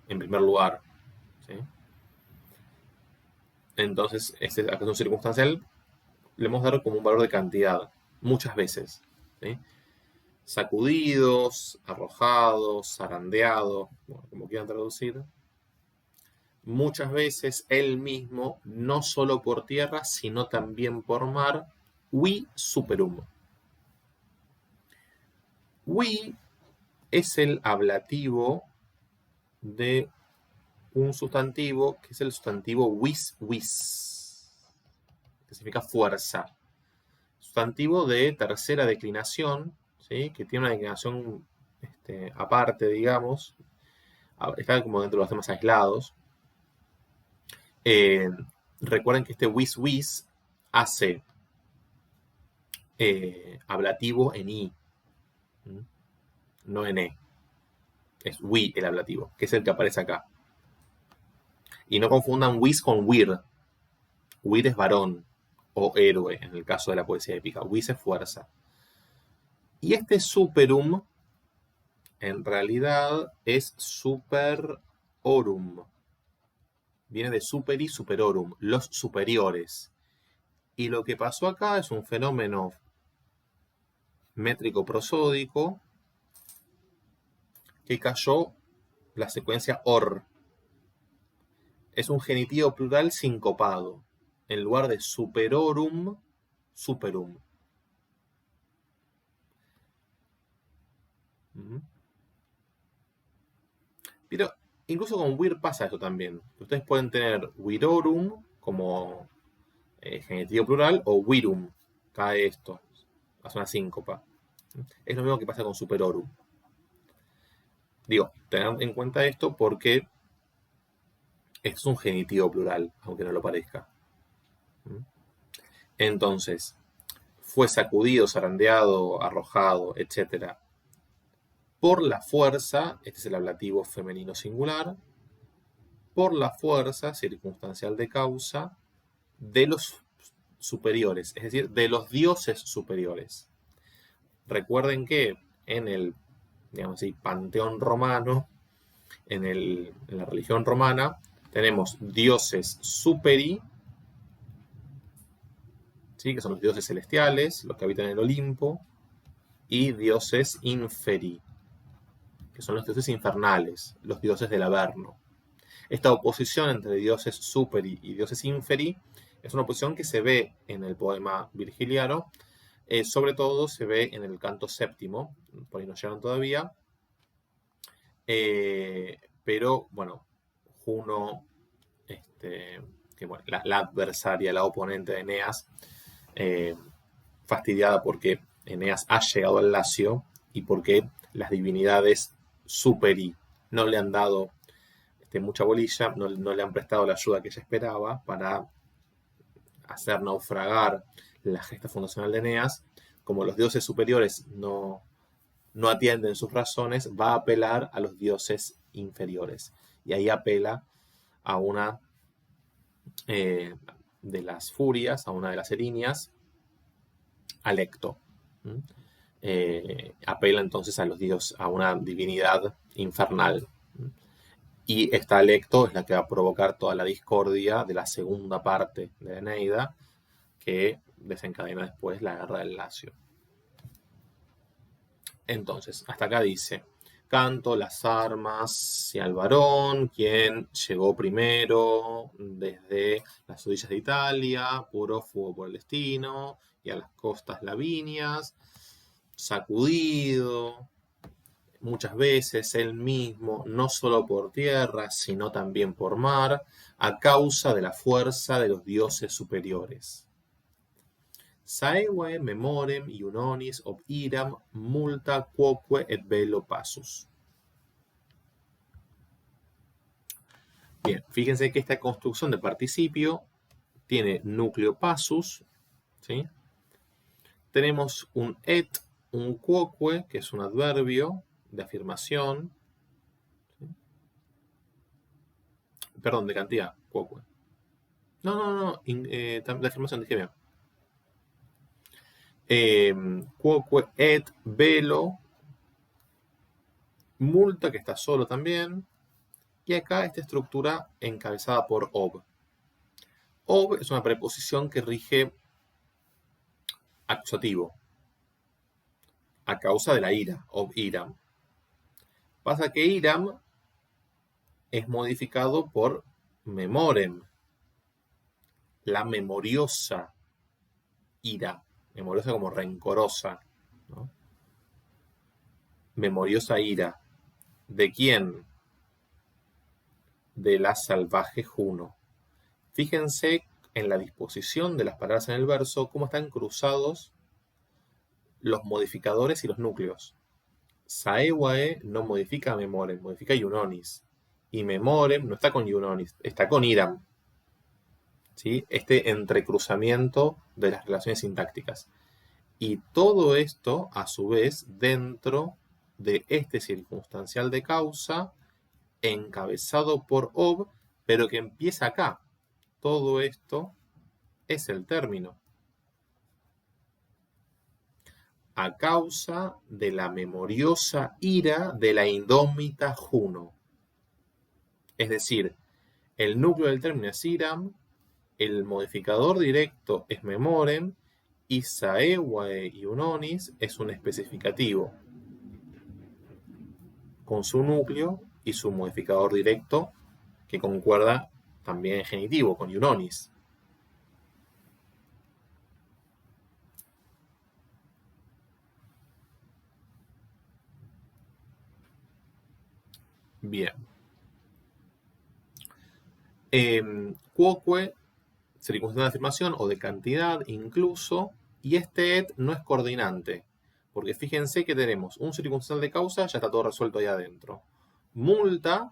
en primer lugar, ¿sí? Entonces, acá es un circunstancial, le hemos dado como un valor de cantidad, muchas veces, ¿sí? Sacudidos, arrojados, zarandeados, bueno, como quieran traducir. Muchas veces él mismo, no solo por tierra, sino también por mar, vi superum. Vi es el ablativo de un sustantivo que es el sustantivo vis, que significa fuerza. Sustantivo de tercera declinación, ¿sí? Que tiene una declinación aparte, digamos. Está como dentro de los temas aislados. Recuerden que este vis hace ablativo en i, no en e. Es we el ablativo, que es el que aparece acá. Y no confundan wis con wir. Wir es varón o héroe en el caso de la poesía épica. Wis es fuerza. Y este superum en realidad es superorum. Viene de superi, superorum, los superiores. Y lo que pasó acá es un fenómeno métrico prosódico que cayó la secuencia or. Es un genitivo plural sincopado. En lugar de superorum, superum. Pero incluso con wir pasa eso también. Ustedes pueden tener virorum como genitivo plural o virum. Cae esto. Hace una síncopa. Es lo mismo que pasa con superorum. Digo, tengan en cuenta esto porque es un genitivo plural, aunque no lo parezca. Entonces, fue sacudido, zarandeado, arrojado, etc. Por la fuerza, este es el ablativo femenino singular, por la fuerza circunstancial de causa de los superiores, es decir, de los dioses superiores. Recuerden que en el, digamos así, panteón romano, en la religión romana, tenemos dioses superi, ¿sí? Que son los dioses celestiales, los que habitan en el Olimpo, y dioses inferi, que son los dioses infernales, los dioses del Averno. Esta oposición entre dioses superi y dioses inferi Es una oposición que se ve en el poema virgiliano, sobre todo se ve en el canto séptimo, por ahí no llegan todavía, pero bueno, Juno, que bueno, la adversaria, la oponente de Eneas, fastidiada porque Eneas ha llegado al Lacio y porque las divinidades superi no le han dado mucha bolilla, no le han prestado la ayuda que ella esperaba para hacer naufragar la gesta fundacional de Eneas. Como los dioses superiores no atienden sus razones, va a apelar a los dioses inferiores. Y ahí apela a una de las furias, a una de las erinias, Alecto. Apela entonces a los dioses, a una divinidad infernal. Y esta Alecto es la que va a provocar toda la discordia de la segunda parte de Eneida, que desencadena después la guerra del Lacio. Entonces, hasta acá dice: canto las armas y al varón, quien llegó primero desde las orillas de Italia, puro fuego por el destino, y a las costas lavinias, sacudido muchas veces él mismo, no solo por tierra, sino también por mar, a causa de la fuerza de los dioses superiores. Saevae memorem iunonis ob iram multa quoque et bello passus. Bien, fíjense que esta construcción de participio tiene núcleo passus, ¿sí? Tenemos un et, un quoque, que es un adverbio de afirmación, ¿sí? Perdón, de cantidad, quoque. No, de afirmación, dije bien. Quoque et velo, multa, que está solo también, y acá esta estructura encabezada por ob. Ob es una preposición que rige acusativo, a causa de la ira, ob iram. Pasa que iram es modificado por memorem, la memoriosa ira, memoriosa como rencorosa, ¿no? Memoriosa ira. ¿De quién? De la salvaje Juno. Fíjense en la disposición de las palabras en el verso, cómo están cruzados los modificadores y los núcleos. Saevae no modifica memorem, modifica iunonis. Y memorem no está con iunonis, está con iram. ¿Sí? Este entrecruzamiento de las relaciones sintácticas. Y todo esto, a su vez, dentro de este circunstancial de causa, encabezado por ob, pero que empieza acá. Todo esto es el término. A causa de la memoriosa ira de la indómita Juno. Es decir, el núcleo del término es iram, el modificador directo es memorem, y saevae iunonis es un especificativo con su núcleo y su modificador directo, que concuerda también en genitivo, con iunonis. Bien. Quoque, circunstancia de afirmación o de cantidad incluso, y este et no es coordinante, porque fíjense que tenemos un circunstancial de causa, ya está todo resuelto ahí adentro. Multa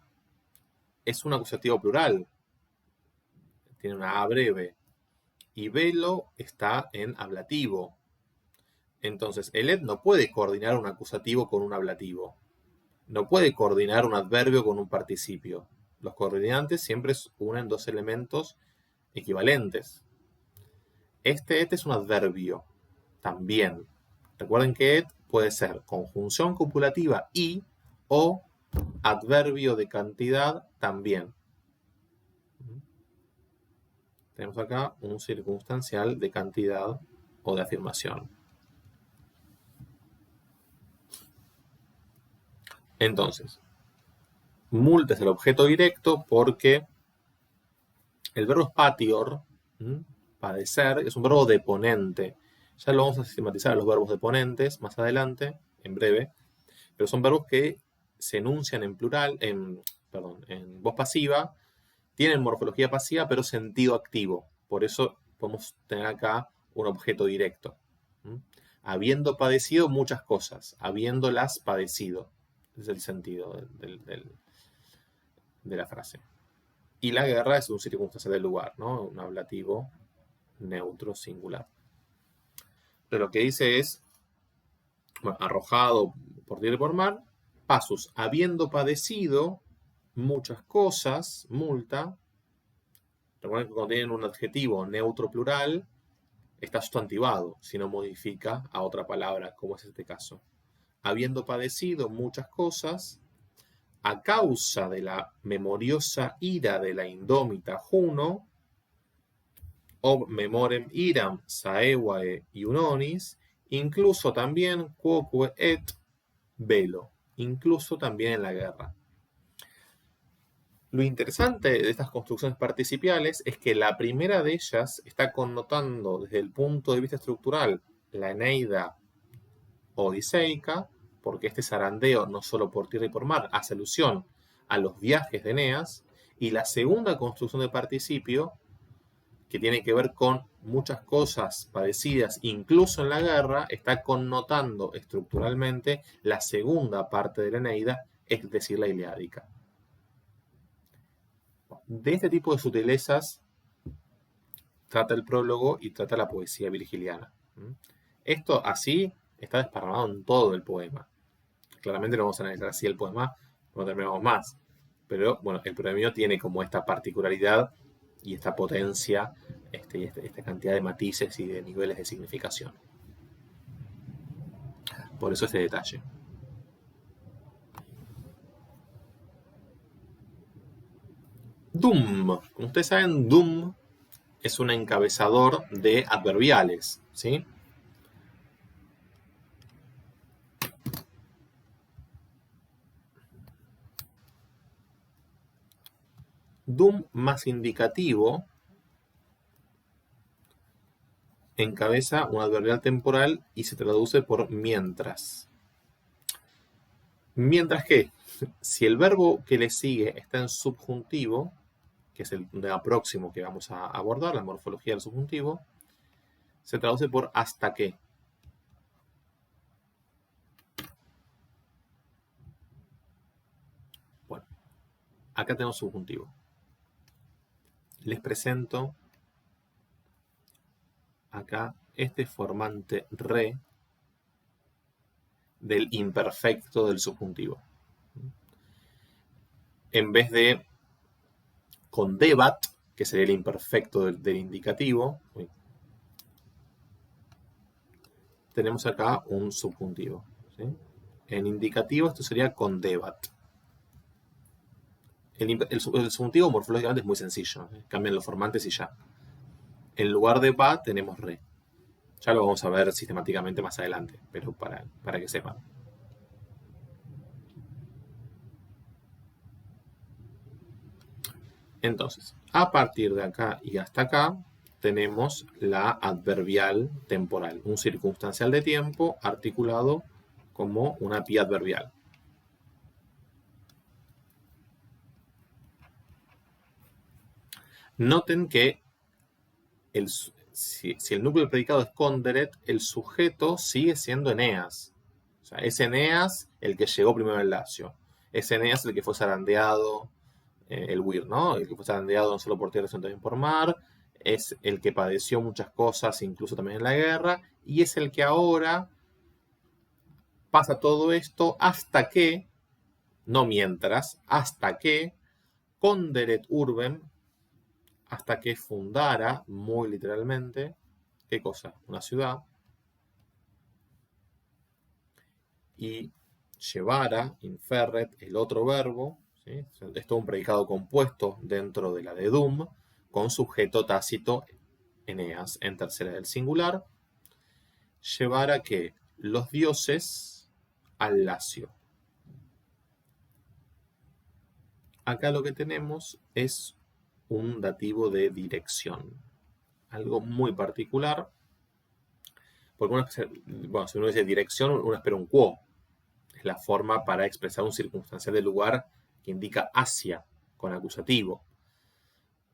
es un acusativo plural, tiene una A breve, y velo está en ablativo. Entonces, el et no puede coordinar un acusativo con un ablativo, no puede coordinar un adverbio con un participio. Los coordinantes siempre unen dos elementos equivalentes. Este et es un adverbio también. Recuerden que et puede ser conjunción copulativa y o adverbio de cantidad también. Tenemos acá un circunstancial de cantidad o de afirmación. Entonces, multa es el objeto directo porque el verbo es patior, padecer, es un verbo deponente. Ya lo vamos a sistematizar a los verbos deponentes más adelante, en breve, pero son verbos que se enuncian en plural, en voz pasiva, tienen morfología pasiva, pero sentido activo. Por eso podemos tener acá un objeto directo. Habiendo padecido muchas cosas, habiéndolas padecido. Ese es el sentido de la frase. Y la guerra es un circunstancial del lugar, ¿no? Un ablativo neutro singular. Pero lo que dice es, bueno, arrojado por tierra y por mar, pasus, habiendo padecido muchas cosas, multa. Recuerden que cuando tienen un adjetivo neutro plural, está sustantivado, si no modifica a otra palabra, como es este caso. Habiendo padecido muchas cosas, a causa de la memoriosa ira de la indómita Juno, ob memorem iram saevae iunonis, incluso también quoque et velo, incluso también en la guerra. Lo interesante de estas construcciones participiales es que la primera de ellas está connotando desde el punto de vista estructural la Eneida odiseica, porque este zarandeo no solo por tierra y por mar hace alusión a los viajes de Eneas, y la segunda construcción de participio, que tiene que ver con muchas cosas padecidas incluso en la guerra, está connotando estructuralmente la segunda parte de la Eneida, es decir, la Iliádica. De este tipo de sutilezas trata el prólogo y trata la poesía virgiliana. Esto así está desparramado en todo el poema. Claramente no vamos a analizar así el poema, no terminamos más. Pero bueno, el poema tiene como esta particularidad y esta potencia, esta cantidad de matices y de niveles de significación. Por eso este detalle. Dum. Como ustedes saben, dum es un encabezador de adverbiales, ¿sí? Dum más indicativo encabeza un adverbial temporal y se traduce por mientras. Mientras que, si el verbo que le sigue está en subjuntivo, que es el próximo que vamos a abordar, la morfología del subjuntivo, se traduce por hasta que. Bueno, acá tenemos subjuntivo. Les presento acá este formante re del imperfecto del subjuntivo. En vez de con debat, que sería el imperfecto del indicativo, tenemos acá un subjuntivo, ¿sí? En indicativo esto sería con debat. El subjuntivo morfológicamente es muy sencillo, ¿eh? Cambian los formantes y ya. En lugar de bat tenemos re. Ya lo vamos a ver sistemáticamente más adelante, pero para que sepan. Entonces, a partir de acá y hasta acá, tenemos la adverbial temporal, un circunstancial de tiempo articulado como una pía adverbial. Noten que si el núcleo del predicado es conderet, el sujeto sigue siendo Eneas. O sea, es Eneas el que llegó primero al Lacio. Es Eneas el que fue zarandeado, el Weir, ¿no? El que fue zarandeado no solo por tierra, sino también por mar. Es el que padeció muchas cosas, incluso también en la guerra. Y es el que ahora pasa todo esto hasta que, no mientras, hasta que conderet urbem, hasta que fundara, muy literalmente, ¿qué cosa? Una ciudad. Y llevara, inferret, el otro verbo, ¿sí? Es todo un predicado compuesto dentro de la de dum, con sujeto tácito, Eneas, en tercera del singular. Llevara que los dioses al Lacio. Acá lo que tenemos es un dativo de dirección. algo muy particular, porque si uno dice dirección, uno espera un quo. Es la forma para expresar un circunstancial del lugar que indica hacia, con acusativo.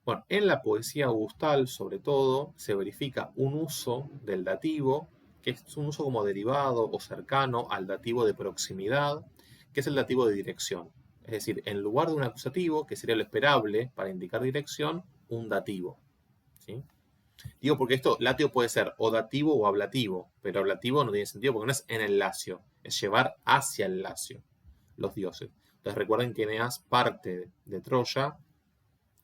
Bueno, en la poesía augustal, sobre todo, se verifica un uso del dativo, que es un uso como derivado o cercano al dativo de proximidad, que es el dativo de dirección. Es decir, en lugar de un acusativo, que sería lo esperable para indicar dirección, un dativo. ¿Sí? Digo porque esto, latio puede ser o dativo o ablativo, pero ablativo no tiene sentido porque no es en el lacio, es llevar hacia el lacio los dioses. Entonces recuerden que Eneas parte de Troya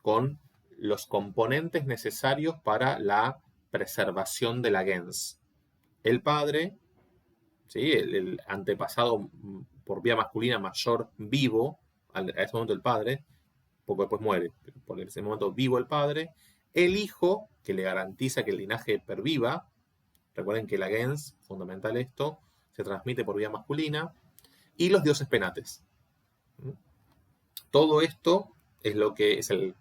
con los componentes necesarios para la preservación de la gens. El padre, ¿sí? el antepasado por vía masculina mayor vivo, a ese momento el padre, poco después muere, por ese momento vivo el padre, el hijo, que le garantiza que el linaje perviva, recuerden que la gens, fundamental esto, se transmite por vía masculina, y los dioses penates. Todo esto es lo que es el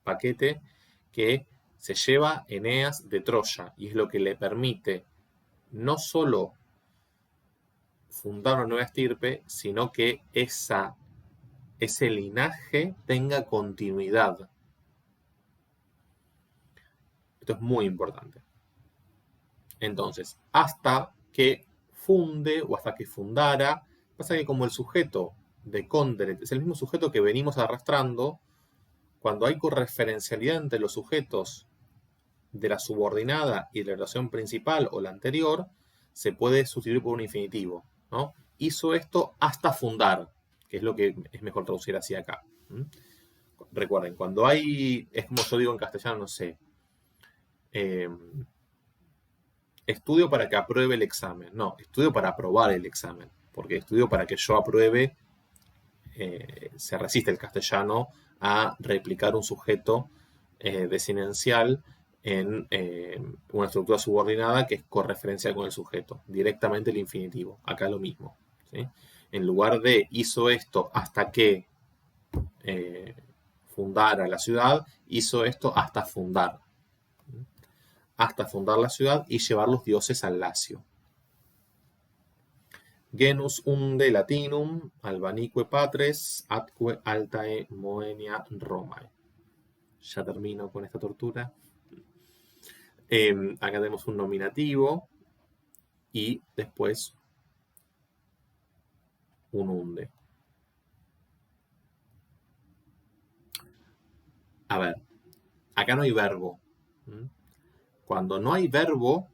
paquete que se lleva Eneas de Troya y es lo que le permite no solo fundar una nueva estirpe, sino que ese linaje tenga continuidad. Esto es muy importante. Entonces, hasta que funde o hasta que fundara, pasa que como el sujeto de Conderet es el mismo sujeto que venimos arrastrando, cuando hay correferencialidad entre los sujetos de la subordinada y de la relación principal o la anterior, se puede sustituir por un infinitivo, ¿no? Hizo esto hasta fundar, que es lo que es mejor traducir así acá. Recuerden, cuando hay, es como yo digo en castellano, no sé, estudio para que apruebe el examen. No, estudio para aprobar el examen, porque estudio para que yo apruebe, se resiste el castellano a replicar un sujeto desinencial en una estructura subordinada que es correferencial con el sujeto, directamente el infinitivo. Acá lo mismo, ¿sí? En lugar de hizo esto hasta que fundara la ciudad, hizo esto hasta fundar la ciudad y llevar los dioses al Lacio. Genus unde Latinum, albanique patres, atque altae Moenia Romae. Ya termino con esta tortura. Acá tenemos un nominativo y después un unde. A ver, acá no hay verbo. Cuando no hay verbo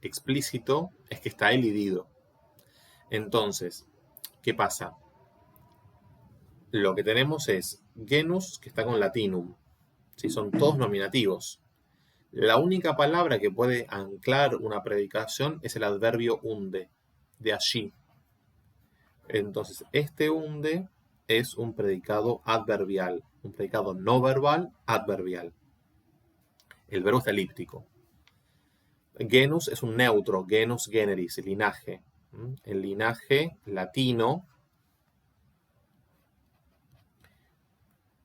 explícito, es que está elidido. Entonces, ¿qué pasa? Lo que tenemos es genus, que está con latinum. ¿Sí? Son todos nominativos. La única palabra que puede anclar una predicación es el adverbio unde, de allí. Entonces, este unde es un predicado adverbial, un predicado no verbal adverbial. El verbo está elíptico. Genus es un neutro, genus generis, linaje. El linaje latino.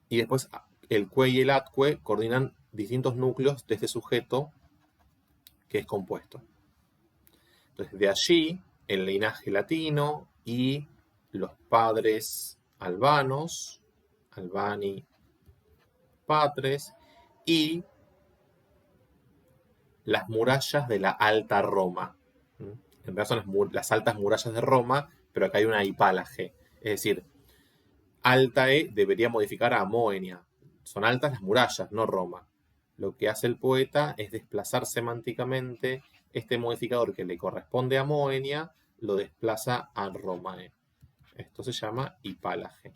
Y después el que y el atque coordinan distintos núcleos de este sujeto que es compuesto. Entonces, de allí, el linaje latino y los padres albanos, albani patres, y las murallas de la Alta Roma. En realidad son las altas murallas de Roma, pero acá hay una hipálaje. Es decir, Altae debería modificar a Moenia. Son altas las murallas, no Roma. Lo que hace el poeta es desplazar semánticamente este modificador que le corresponde a Moenia, lo desplaza a Romae. Esto se llama hipálaje.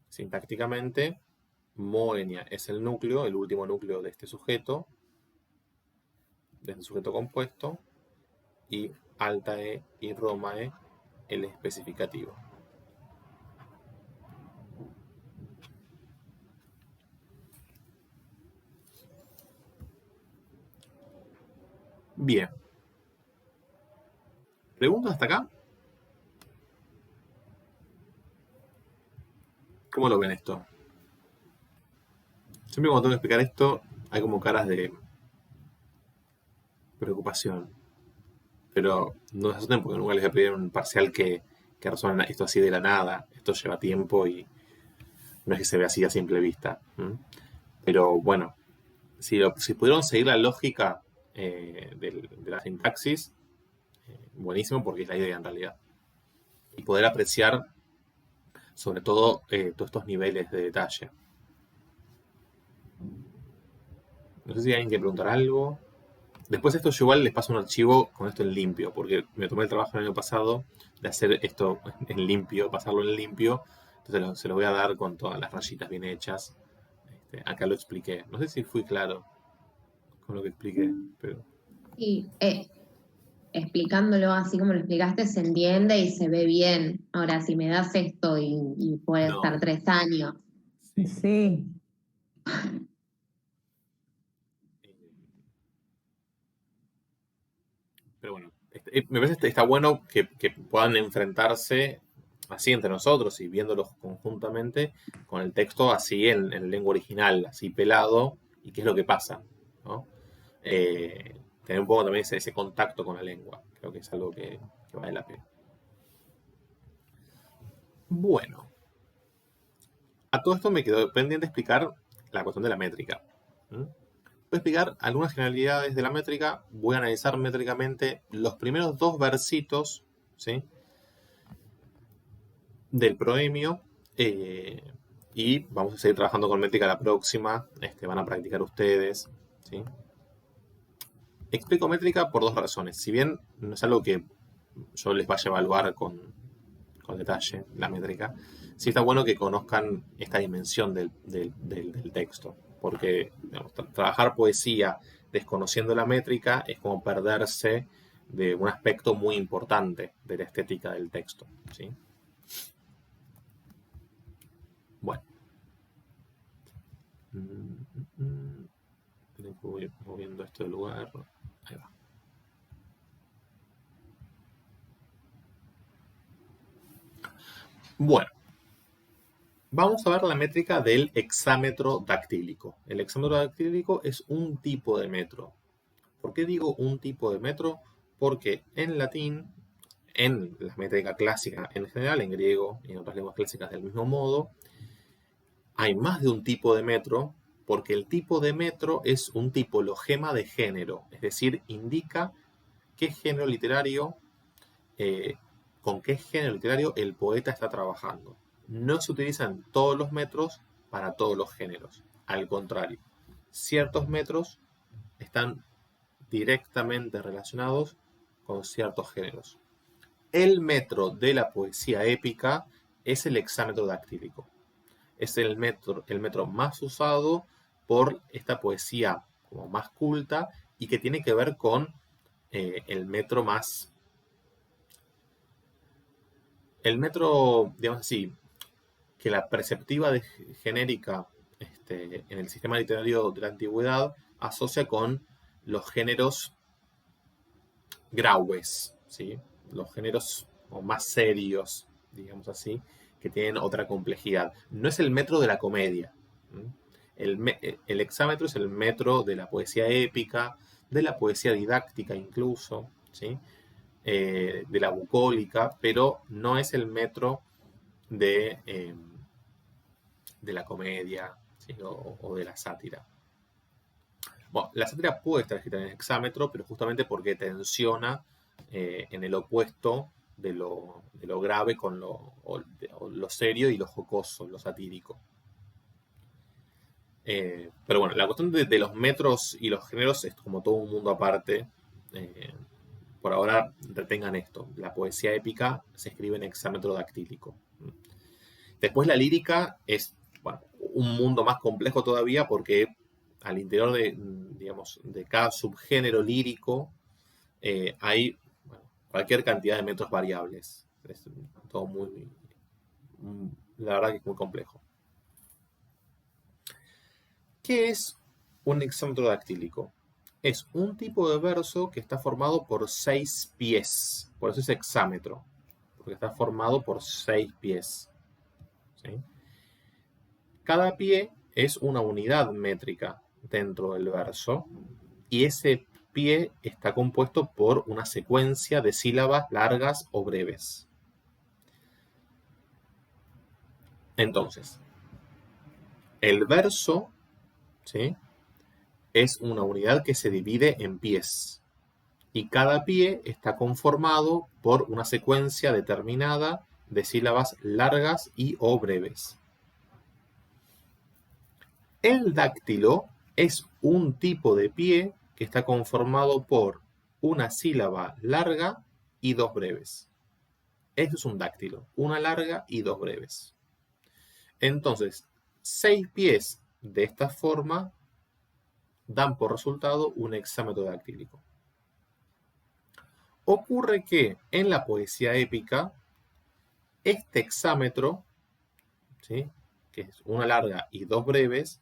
Sintácticamente, Moenia es el núcleo, el último núcleo de este sujeto compuesto, y Altae y Romae el especificativo. Bien. ¿Preguntas hasta acá? ¿Cómo lo ven esto? Siempre cuando tengo que explicar esto, hay como caras de preocupación. Pero no se asusten porque nunca les voy a pedir un parcial que resuelvan esto así de la nada. Esto lleva tiempo y no es que se vea así a simple vista. Pero bueno, si pudieron seguir la lógica de la sintaxis, buenísimo, porque es la idea en realidad. Y poder apreciar sobre todo todos estos niveles de detalle. No sé si alguien quiere preguntar algo. Después esto yo igual les paso un archivo con esto en limpio, porque me tomé el trabajo el año pasado de hacer esto en limpio, pasarlo en limpio. Entonces se lo voy a dar con todas las rayitas bien hechas. Acá lo expliqué. No sé si fui claro con lo que expliqué, pero... Sí, explicándolo así como lo explicaste, se entiende y se ve bien. Ahora, si me das esto y puede No. estar 3 años. Sí. Pero bueno, me parece que está bueno que puedan enfrentarse así entre nosotros y viéndolos conjuntamente con el texto así en lengua original, así pelado, y qué es lo que pasa, ¿no? Tener un poco también ese contacto con la lengua, creo que es algo que vale la pena. Bueno, a todo esto me quedó pendiente explicar la cuestión de la métrica. Voy a explicar algunas generalidades de la métrica. Voy a analizar métricamente los primeros 2 versitos, ¿sí?, del proemio. Y vamos a seguir trabajando con métrica la próxima. Van a practicar ustedes, ¿sí? Explico métrica por 2 razones. Si bien no es algo que yo les vaya a evaluar con detalle, la métrica, sí está bueno que conozcan esta dimensión del texto. Porque digamos, trabajar poesía desconociendo la métrica es como perderse de un aspecto muy importante de la estética del texto, ¿sí? Bueno. Voy moviendo esto de lugar. Ahí va. Bueno. Vamos a ver la métrica del hexámetro dactílico. El hexámetro dactílico es un tipo de metro. ¿Por qué digo un tipo de metro? Porque en latín, en la métrica clásica en general, en griego y en otras lenguas clásicas del mismo modo, hay más de un tipo de metro, porque el tipo de metro es un tipologema de género, es decir, indica qué género literario, con qué género literario el poeta está trabajando. No se utilizan todos los metros para todos los géneros. Al contrario, ciertos metros están directamente relacionados con ciertos géneros. El metro de la poesía épica es el hexámetro dactílico. Es el metro más usado por esta poesía como más culta y que tiene que ver con el metro más... El metro, digamos así, que la perspectiva genérica en el sistema literario de la antigüedad asocia con los géneros graues, ¿sí? Los géneros más serios, digamos así, que tienen otra complejidad. No es el metro de la comedia. El hexámetro es el metro de la poesía épica, de la poesía didáctica incluso, ¿sí? De la bucólica, pero no es el metro de la comedia, ¿sí?, o de la sátira. Bueno, la sátira puede estar escrita en hexámetro, pero justamente porque tensiona en el opuesto de lo grave con lo serio y lo jocoso, lo satírico. Pero bueno, la cuestión de los metros y los géneros es como todo un mundo aparte. Por ahora retengan esto. La poesía épica se escribe en hexámetro dactílico. Después la lírica es un mundo más complejo todavía porque al interior de cada subgénero lírico hay cualquier cantidad de metros variables. Es todo la verdad que es muy complejo. ¿Qué es un hexámetro dactílico? Es un tipo de verso que está formado por 6 pies. Por eso es hexámetro, porque está formado por 6 pies. ¿Sí? Cada pie es una unidad métrica dentro del verso y ese pie está compuesto por una secuencia de sílabas largas o breves. Entonces, el verso, ¿sí?, es una unidad que se divide en pies y cada pie está conformado por una secuencia determinada de sílabas largas y o breves. El dáctilo es un tipo de pie que está conformado por una sílaba larga y dos breves. Eso es un dáctilo, una larga y dos breves. Entonces, 6 pies de esta forma dan por resultado un hexámetro dactílico. Ocurre que en la poesía épica, este hexámetro, ¿sí?, que es una larga y dos breves,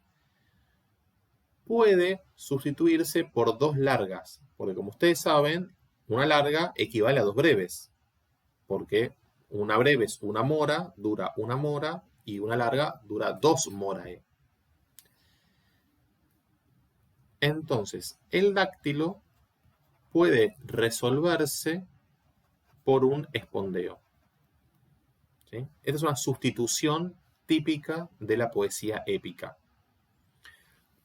puede sustituirse por dos largas, porque como ustedes saben, una larga equivale a dos breves, porque una breve es una mora, dura una mora, y una larga dura dos morae. Entonces, el dáctilo puede resolverse por un espondeo, ¿sí? Esta es una sustitución típica de la poesía épica.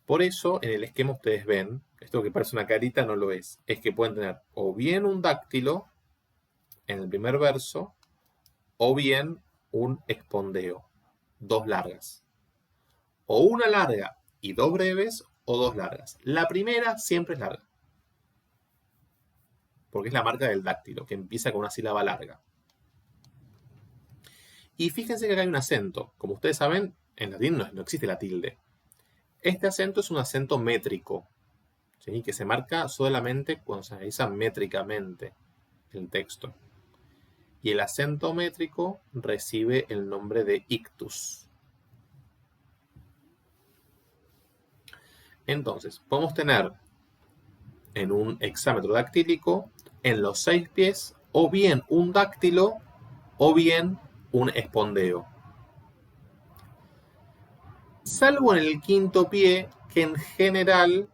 Por eso, en el esquema ustedes ven, esto que parece una carita no lo es que pueden tener o bien un dáctilo en el primer verso, o bien un espondeo, dos largas. O una larga y dos breves, o dos largas. La primera siempre es larga, porque es la marca del dáctilo, que empieza con una sílaba larga. Y fíjense que acá hay un acento. Como ustedes saben, en latín no existe la tilde. Este acento es un acento métrico, ¿sí?, que se marca solamente cuando se analiza métricamente el texto. Y el acento métrico recibe el nombre de ictus. Entonces, podemos tener en un hexámetro dactílico, en los 6 pies, o bien un dáctilo, o bien un espondeo. Salvo en el quinto pie, que en general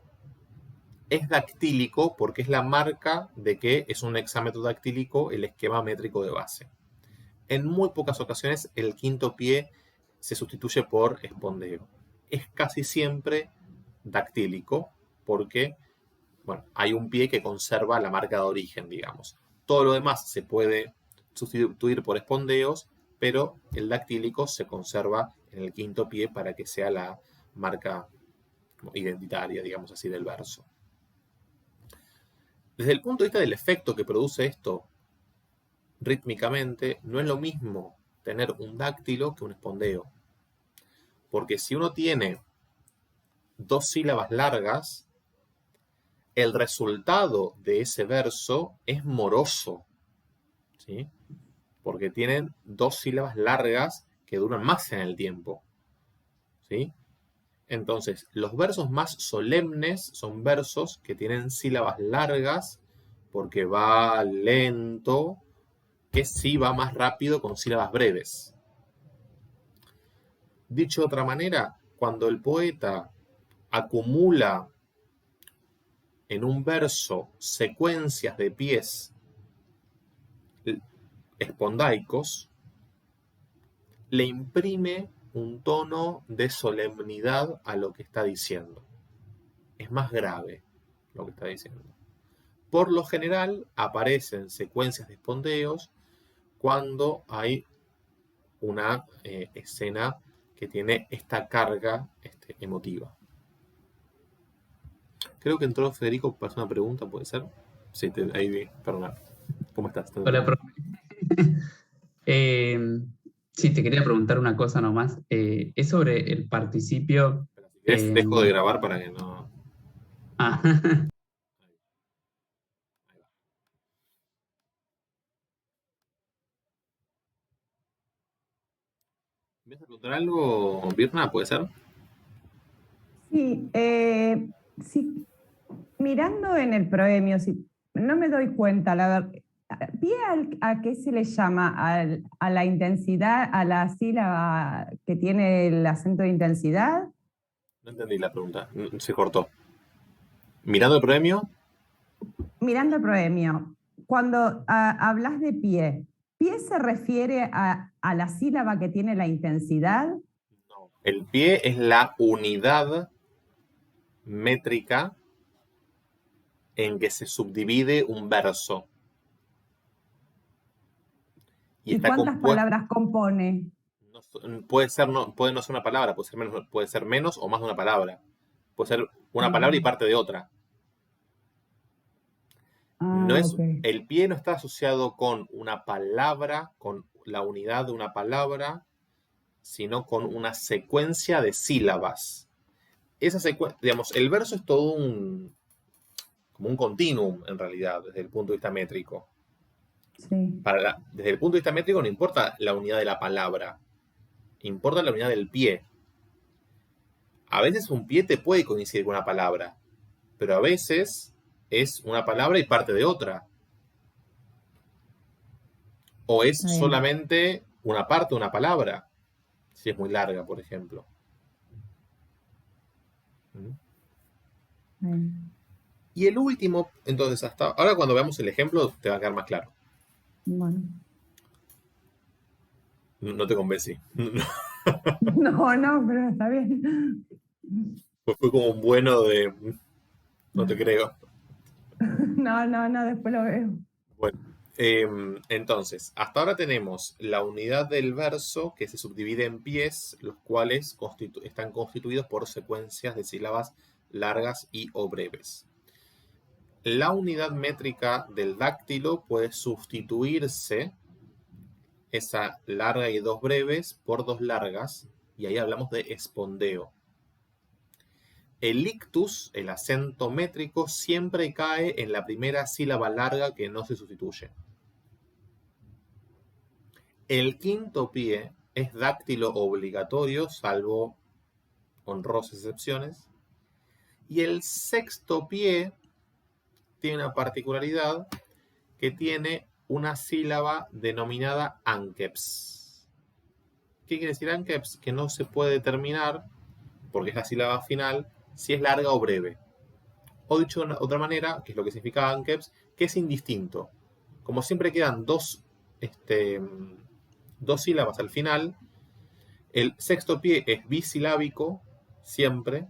es dactílico, porque es la marca de que es un hexámetro dactílico el esquema métrico de base. En muy pocas ocasiones el quinto pie se sustituye por espondeo. Es casi siempre dactílico, porque hay un pie que conserva la marca de origen, digamos. Todo lo demás se puede sustituir por espondeos, pero el dactílico se conserva en el quinto pie para que sea la marca identitaria, digamos así, del verso. Desde el punto de vista del efecto que produce esto rítmicamente, no es lo mismo tener un dáctilo que un espondeo. Porque si uno tiene dos sílabas largas, el resultado de ese verso es moroso, ¿sí?, porque tienen dos sílabas largas que duran más en el tiempo, ¿sí? Entonces, los versos más solemnes son versos que tienen sílabas largas porque va lento, que sí va más rápido con sílabas breves. Dicho de otra manera, cuando el poeta acumula en un verso secuencias de pies espondaicos, le imprime un tono de solemnidad a lo que está diciendo. Es más grave lo que está diciendo. Por lo general aparecen secuencias de espondeos cuando hay una escena que tiene esta carga emotiva. Creo que entró Federico para hacer una pregunta, ¿puede ser? Sí, ahí vi, perdón. ¿Cómo estás? Hola, profe. Sí, te quería preguntar una cosa nomás. Es sobre el participio. Dejo de grabar para que no. Ah. ¿Me vas a preguntar algo, Birna? ¿Puede ser? Sí, sí, mirando en el proemio, no me doy cuenta, ¿Pie a qué se le llama? ¿A la intensidad, a la sílaba que tiene el acento de intensidad? No entendí la pregunta, se cortó. Mirando el proemio, Mirando el proemio, cuando hablas de pie, ¿pie se refiere a la sílaba que tiene la intensidad? no. El pie es la unidad métrica en que se subdivide un verso. ¿Y está cuántas compuesto, palabras compone? puede no ser una palabra, puede ser menos o más de una palabra. Puede ser una palabra y parte de otra. No es, Ok. el pie no está asociado con una palabra, con la unidad de una palabra, sino con una secuencia de sílabas. Esa secuencia, digamos, el verso es todo como un continuum, en realidad, desde el punto de vista métrico. Sí. Desde el punto de vista métrico no importa la unidad de la palabra, importa la unidad del pie. A veces un pie te puede coincidir con una palabra, pero a veces es una palabra y parte de otra. O es Está bien. solamente una parte de una palabra, si es muy larga, por ejemplo. Y el último, entonces, hasta ahora cuando veamos el ejemplo te va a quedar más claro. Bueno. No te convencí. No, pero está bien. Fue como un bueno de... No te creo. No, después lo veo. Bueno, entonces, hasta ahora tenemos la unidad del verso que se subdivide en pies, los cuales están constituidos por secuencias de sílabas largas y o breves. La unidad métrica del dáctilo puede sustituirse, esa larga y dos breves, por dos largas, y ahí hablamos de espondeo. El ictus, el acento métrico, siempre cae en la primera sílaba larga que no se sustituye. El quinto pie es dáctilo obligatorio, salvo honrosas excepciones. Y el sexto pie tiene una particularidad que tiene una sílaba denominada anqueps. ¿Qué quiere decir anqueps? Que no se puede determinar, porque es la sílaba final, si es larga o breve. O dicho de otra manera, que es lo que significa anqueps, que es indistinto. Como siempre quedan dos sílabas al final, el sexto pie es bisilábico, siempre.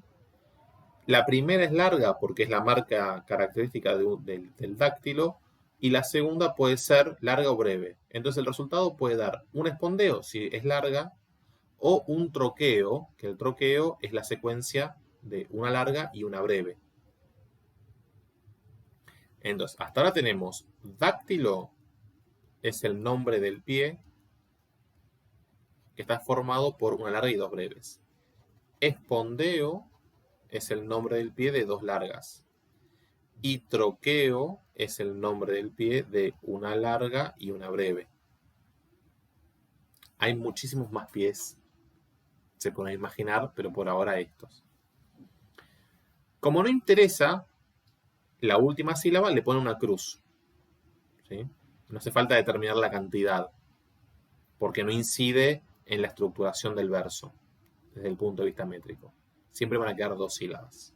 La primera es larga porque es la marca característica del dáctilo, y la segunda puede ser larga o breve. Entonces el resultado puede dar un espondeo si es larga, o un troqueo, que el troqueo es la secuencia de una larga y una breve. Entonces, hasta ahora tenemos dáctilo, es el nombre del pie, que está formado por una larga y dos breves. Espondeo es el nombre del pie de dos largas. Y troqueo es el nombre del pie de una larga y una breve. Hay muchísimos más pies, se pueden imaginar, pero por ahora estos. Como no interesa la última sílaba, le pone una cruz. ¿Sí? No hace falta determinar la cantidad, porque no incide en la estructuración del verso, desde el punto de vista métrico. Siempre van a quedar dos sílabas.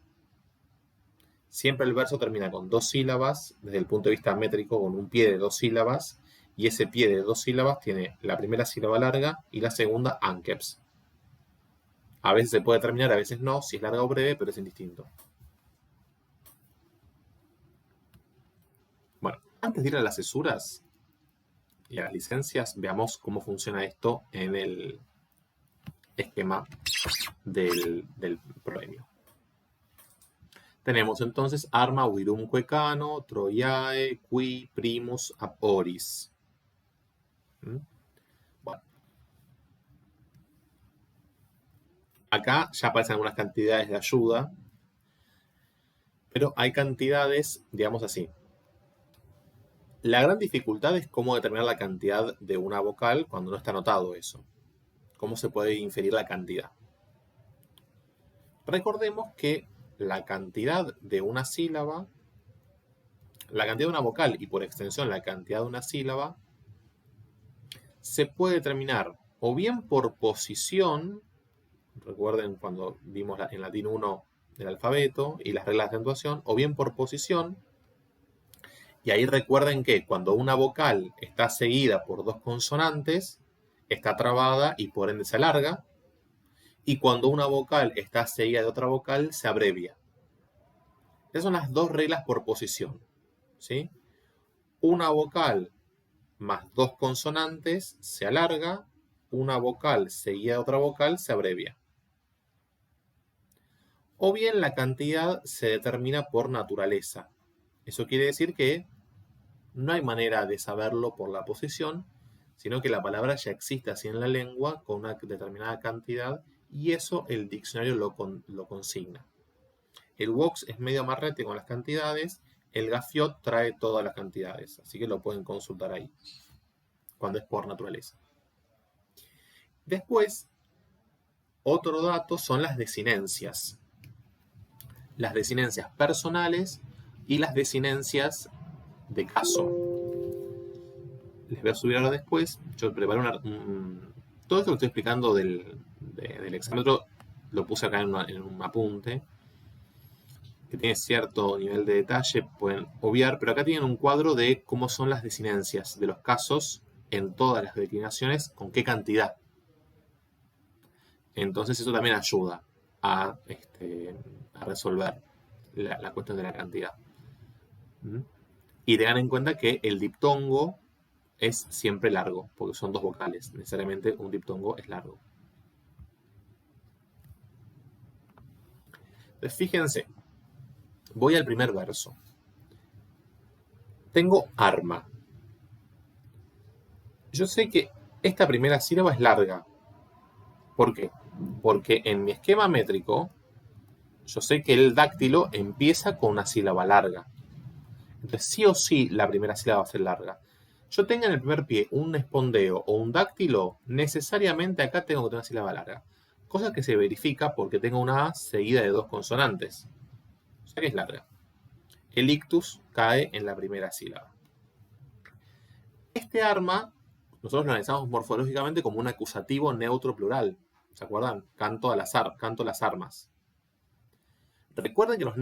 Siempre el verso termina con dos sílabas, desde el punto de vista métrico, con un pie de dos sílabas, y ese pie de dos sílabas tiene la primera sílaba larga y la segunda anqueps. A veces se puede terminar, a veces no, si es larga o breve, pero es indistinto. Bueno, antes de ir a las cesuras y a las licencias, veamos cómo funciona esto en el esquema del proemio. Tenemos entonces arma virumque cano, troiae, qui primus ab oris. Bueno. Acá ya aparecen algunas cantidades de ayuda, pero hay cantidades, digamos así. La gran dificultad es cómo determinar la cantidad de una vocal cuando no está anotado eso. ¿Cómo se puede inferir la cantidad? Recordemos que la cantidad de una sílaba la cantidad de una vocal y por extensión la cantidad de una sílaba se puede determinar o bien por posición, recuerden cuando vimos en latín 1 el alfabeto y las reglas de acentuación, o bien por posición, y ahí recuerden que cuando una vocal está seguida por dos consonantes, está trabada y por ende se alarga, y cuando una vocal está seguida de otra vocal, se abrevia. Esas son las dos reglas por posición, ¿sí? Una vocal más dos consonantes se alarga, una vocal seguida de otra vocal se abrevia. O bien la cantidad se determina por naturaleza. Eso quiere decir que no hay manera de saberlo por la posición, sino que la palabra ya existe así en la lengua con una determinada cantidad y eso el diccionario lo consigna. El Vox es medio amarrete con las cantidades, el Gafiot trae todas las cantidades, así que lo pueden consultar ahí, cuando es por naturaleza. Después, otro dato son las desinencias. Las desinencias personales y las desinencias de caso. Les voy a subir ahora después. Yo preparé todo esto que estoy explicando del examen, lo puse acá en un apunte, que tiene cierto nivel de detalle, pueden obviar, pero acá tienen un cuadro de cómo son las desinencias de los casos en todas las declinaciones, con qué cantidad. Entonces eso también ayuda a resolver la cuestión de la cantidad. Y tengan en cuenta que el diptongo es siempre largo, porque son dos vocales. Necesariamente un diptongo es largo. Entonces, fíjense, voy al primer verso. Tengo arma. Yo sé que esta primera sílaba es larga. ¿Por qué? Porque en mi esquema métrico, yo sé que el dáctilo empieza con una sílaba larga. Entonces, sí o sí, la primera sílaba va a ser larga. Yo tenga en el primer pie un espondeo o un dáctilo, necesariamente acá tengo que tener una sílaba larga. Cosa que se verifica porque tengo una A seguida de dos consonantes. O sea que es larga. El ictus cae en la primera sílaba. Este arma, nosotros lo analizamos morfológicamente como un acusativo neutro plural. ¿Se acuerdan? Canto las armas. Recuerden que los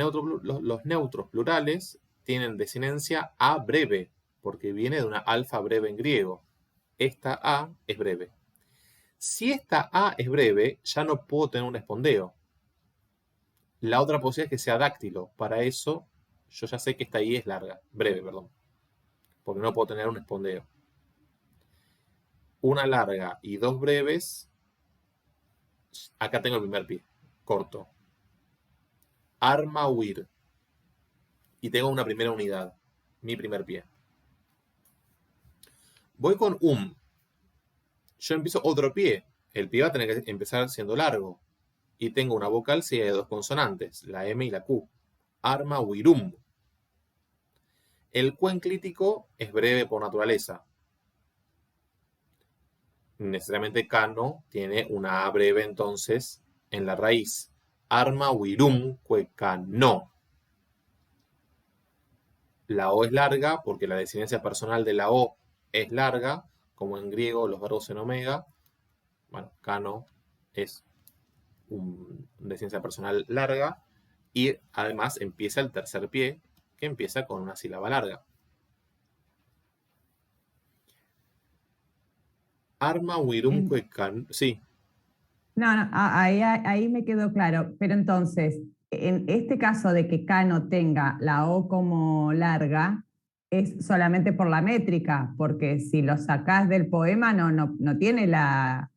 neutros plurales tienen desinencia A breve, porque viene de una alfa breve en griego. Esta A es breve. Si esta A es breve, ya no puedo tener un espondeo. La otra posibilidad es que sea dáctilo. Para eso, yo ya sé que esta I es larga. Breve, perdón. Porque no puedo tener un espondeo. Una larga y dos breves. Acá tengo el primer pie. Corto. Arma, huir. Y tengo una primera unidad. Mi primer pie. Voy con yo empiezo otro pie. El pie va a tener que empezar siendo largo. Y tengo una vocal seguida de dos consonantes, la M y la Q. Arma, huirum. El cuenclítico es breve por naturaleza. Necesariamente cano tiene una A breve entonces en la raíz. Arma, huirum, cuecano. La O es larga porque la desinencia personal de la O es larga, como en griego los verbos en omega. Bueno, cano es una desinencia personal larga y además empieza el tercer pie que empieza con una sílaba larga. Arma, huirum, cuecano. Sí. No, ahí me quedó claro. Pero entonces, en este caso de que Cano tenga la O como larga, es solamente por la métrica, porque si lo sacás del poema no tiene la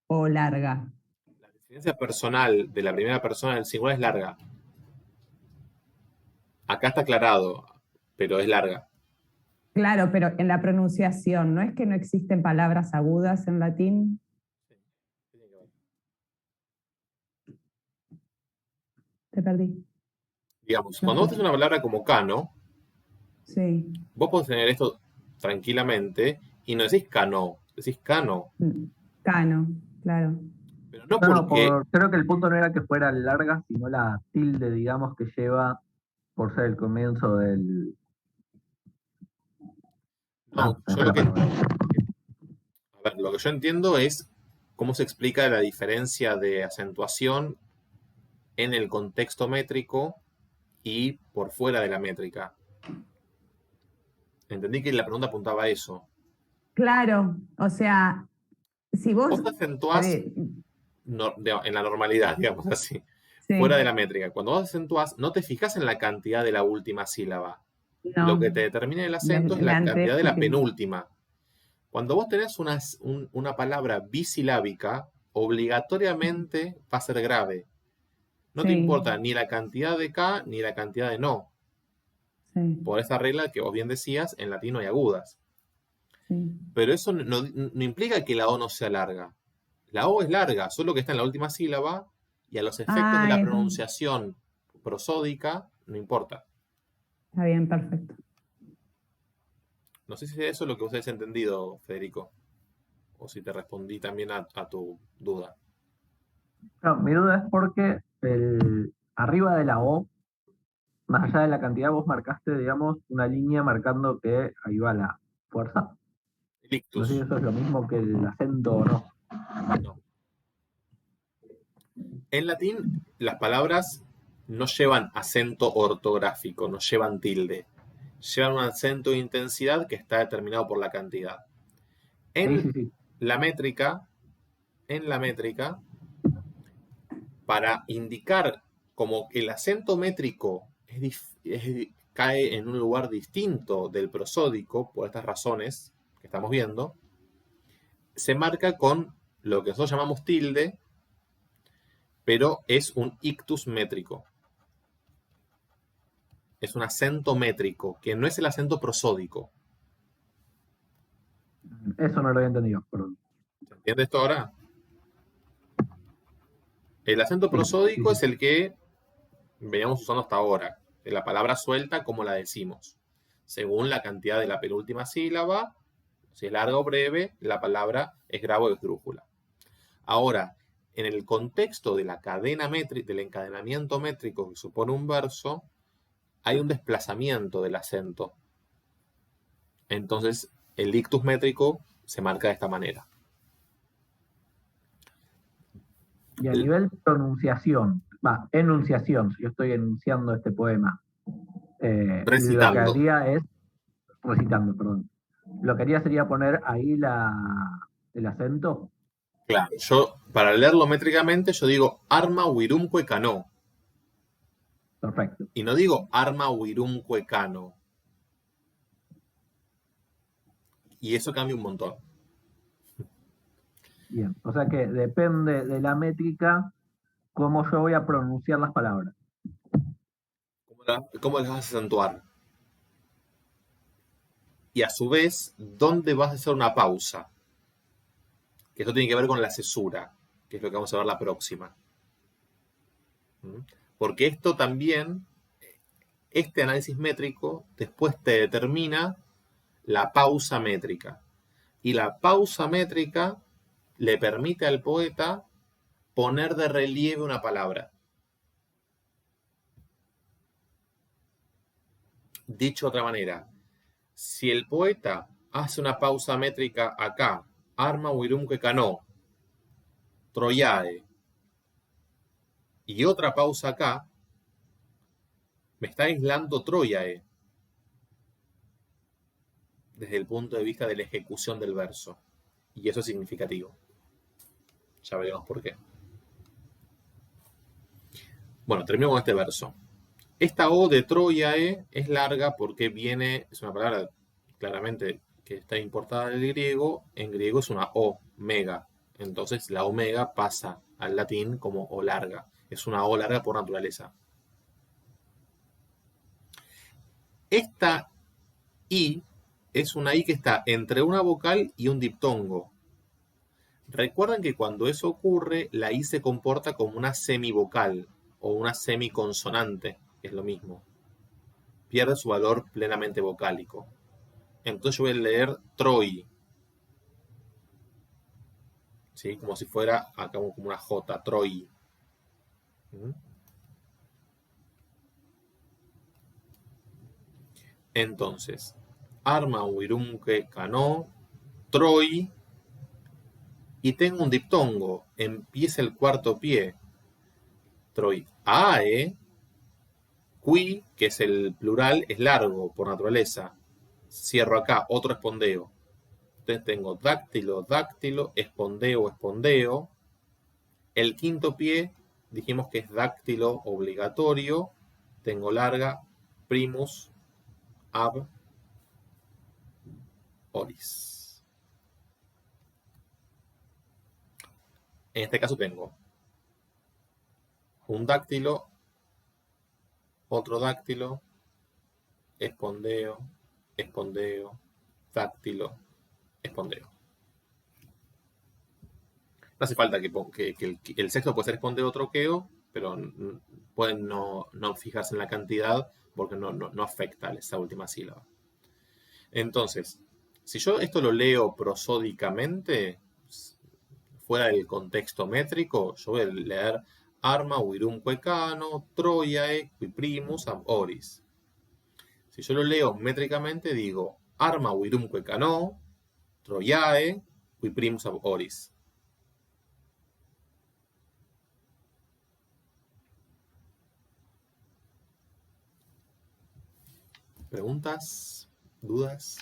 O larga. La desinencia personal de la primera persona del singular es larga. Acá está aclarado, pero es larga. Claro, pero en la pronunciación, ¿no es que no existen palabras agudas en latín? Te perdí. Digamos, cuando vos tenés una palabra como cano, sí, vos podés tener esto tranquilamente y no decís cano, decís cano. Cano, claro. Pero no No, porque... creo que el punto no era que fuera larga, sino la tilde, digamos, que lleva por ser el comienzo del No, yo lo que, a ver, lo que yo entiendo es cómo se explica la diferencia de acentuación en el contexto métrico y por fuera de la métrica. Entendí que la pregunta apuntaba a eso. Claro, o sea, si vos... Vos acentuás en la normalidad, digamos así, fuera de la métrica. Cuando vos acentuás, no te fijas en la cantidad de la última sílaba. no, Lo que te determina el acento es la cantidad de la penúltima. Cuando vos tenés una palabra bisilábica, obligatoriamente va a ser grave. No te importa ni la cantidad de K ni la cantidad de no. Sí. Por esa regla que vos bien decías, en latín no hay agudas. Sí. Pero eso no implica que la O no sea larga. La O es larga, solo que está en la última sílaba y a los efectos de la pronunciación prosódica no importa. Está bien, perfecto. No sé si eso es lo que vos habéis entendido, Federico, o si te respondí también a tu duda. No, mi duda es porque arriba de la O, más allá de la cantidad, vos marcaste, digamos, una línea marcando que ahí va la fuerza. El ictus. No sé si eso es lo mismo que el acento o no. No. En latín, las palabras no llevan acento ortográfico, no llevan tilde. Llevan un acento de intensidad que está determinado por la cantidad. En la métrica, para indicar como que el acento métrico cae en un lugar distinto del prosódico, por estas razones que estamos viendo, se marca con lo que nosotros llamamos tilde, pero es un ictus métrico. Es un acento métrico, que no es el acento prosódico. Eso no lo había entendido, perdón. ¿Se entiende esto ahora? El acento prosódico es el que veníamos usando hasta ahora, de la palabra suelta como la decimos. Según la cantidad de la penúltima sílaba, si es larga o breve, la palabra es grave o esdrújula. Ahora, en el contexto de la cadena métrica, del encadenamiento métrico que supone un verso, hay un desplazamiento del acento. Entonces, el ictus métrico se marca de esta manera. Y a nivel pronunciación, enunciación, si yo estoy enunciando este poema, recitando. Lo que haría es, recitando, perdón, lo que haría sería poner ahí el acento. Claro, yo para leerlo métricamente yo digo arma virumque cano. Perfecto. Y no digo arma virumque cano. Y eso cambia un montón. Bien, o sea que depende de la métrica cómo yo voy a pronunciar las palabras. ¿Cómo las vas a acentuar? Y a su vez, ¿dónde vas a hacer una pausa? Que esto tiene que ver con la cesura, que es lo que vamos a ver la próxima. Porque esto también, este análisis métrico, después te determina la pausa métrica. Y la pausa métrica le permite al poeta poner de relieve una palabra. Dicho de otra manera, si el poeta hace una pausa métrica acá, arma virumque cano, troiae, y otra pausa acá, me está aislando troiae desde el punto de vista de la ejecución del verso. Y eso es significativo. Ya veremos por qué. Bueno, termino con este verso. Esta O de troiae es larga porque es una palabra claramente que está importada del griego. En griego es una O, mega. Entonces la omega pasa al latín como O larga. Es una O larga por naturaleza. Esta I es una I que está entre una vocal y un diptongo. Recuerden que cuando eso ocurre, la I se comporta como una semivocal o una semiconsonante, que es lo mismo. Pierde su valor plenamente vocálico. Entonces yo voy a leer troi. ¿Sí? Como si fuera acá como una J, troi. Entonces, arma, uirumque, canó, troi, y tengo un diptongo, empieza el cuarto pie, troi, ae, qui, que es el plural, es largo por naturaleza. Cierro acá, otro espondeo. Entonces tengo dáctilo, dáctilo, espondeo, espondeo. El quinto pie, dijimos que es dáctilo obligatorio. Tengo larga, primus, ab, oris. En este caso tengo un dáctilo, otro dáctilo, espondeo, espondeo, dáctilo, espondeo. No hace falta que el sexto puede ser espondeo o troqueo, pero pueden no fijarse en la cantidad porque no afecta a esa última sílaba. Entonces, si yo esto lo leo prosódicamente, fuera del contexto métrico, yo voy a leer arma, uirumque cano, troiae, qui primus, ab oris. Si yo lo leo métricamente, digo arma, uirumque cano, troiae, qui primus, ab oris. ¿Preguntas? ¿Dudas?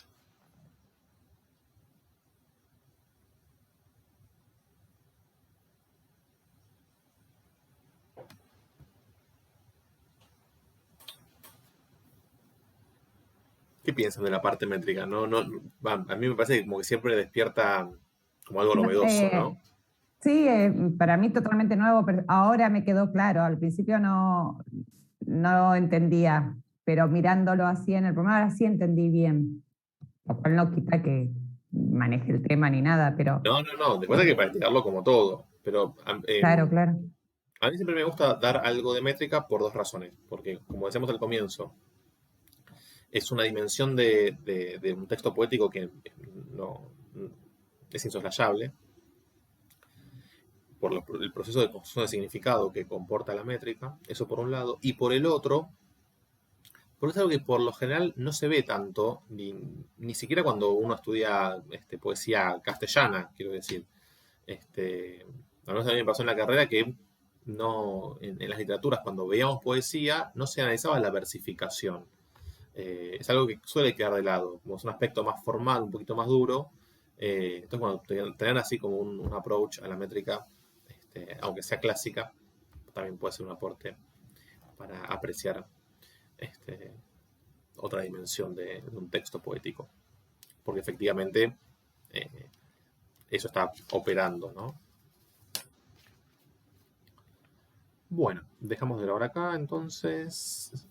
¿Qué piensan de la parte métrica? A mí me parece que como que siempre despierta como algo novedoso, ¿no? Sí, para mí totalmente nuevo, pero ahora me quedó claro. Al principio no entendía, pero mirándolo así en el programa, ahora sí entendí bien. Lo cual no quita que maneje el tema ni nada, pero No, después hay que practicarlo como todo. Pero claro, claro. a mí siempre me gusta dar algo de métrica por dos razones. Porque, como decíamos al comienzo, es una dimensión de un texto poético que no es insoslayable por el proceso de construcción de significado que comporta la métrica, eso por un lado, y por el otro, porque es algo que por lo general no se ve tanto, ni siquiera cuando uno estudia poesía castellana, quiero decir. A mí me pasó en la carrera que no, en las literaturas, cuando veíamos poesía, no se analizaba la versificación. Es algo que suele quedar de lado, como es un aspecto más formal, un poquito más duro. Entonces, cuando tener así como un approach a la métrica, aunque sea clásica, también puede ser un aporte para apreciar otra dimensión de un texto poético. Porque efectivamente eso está operando, ¿no? Bueno, dejamos de grabar acá, entonces.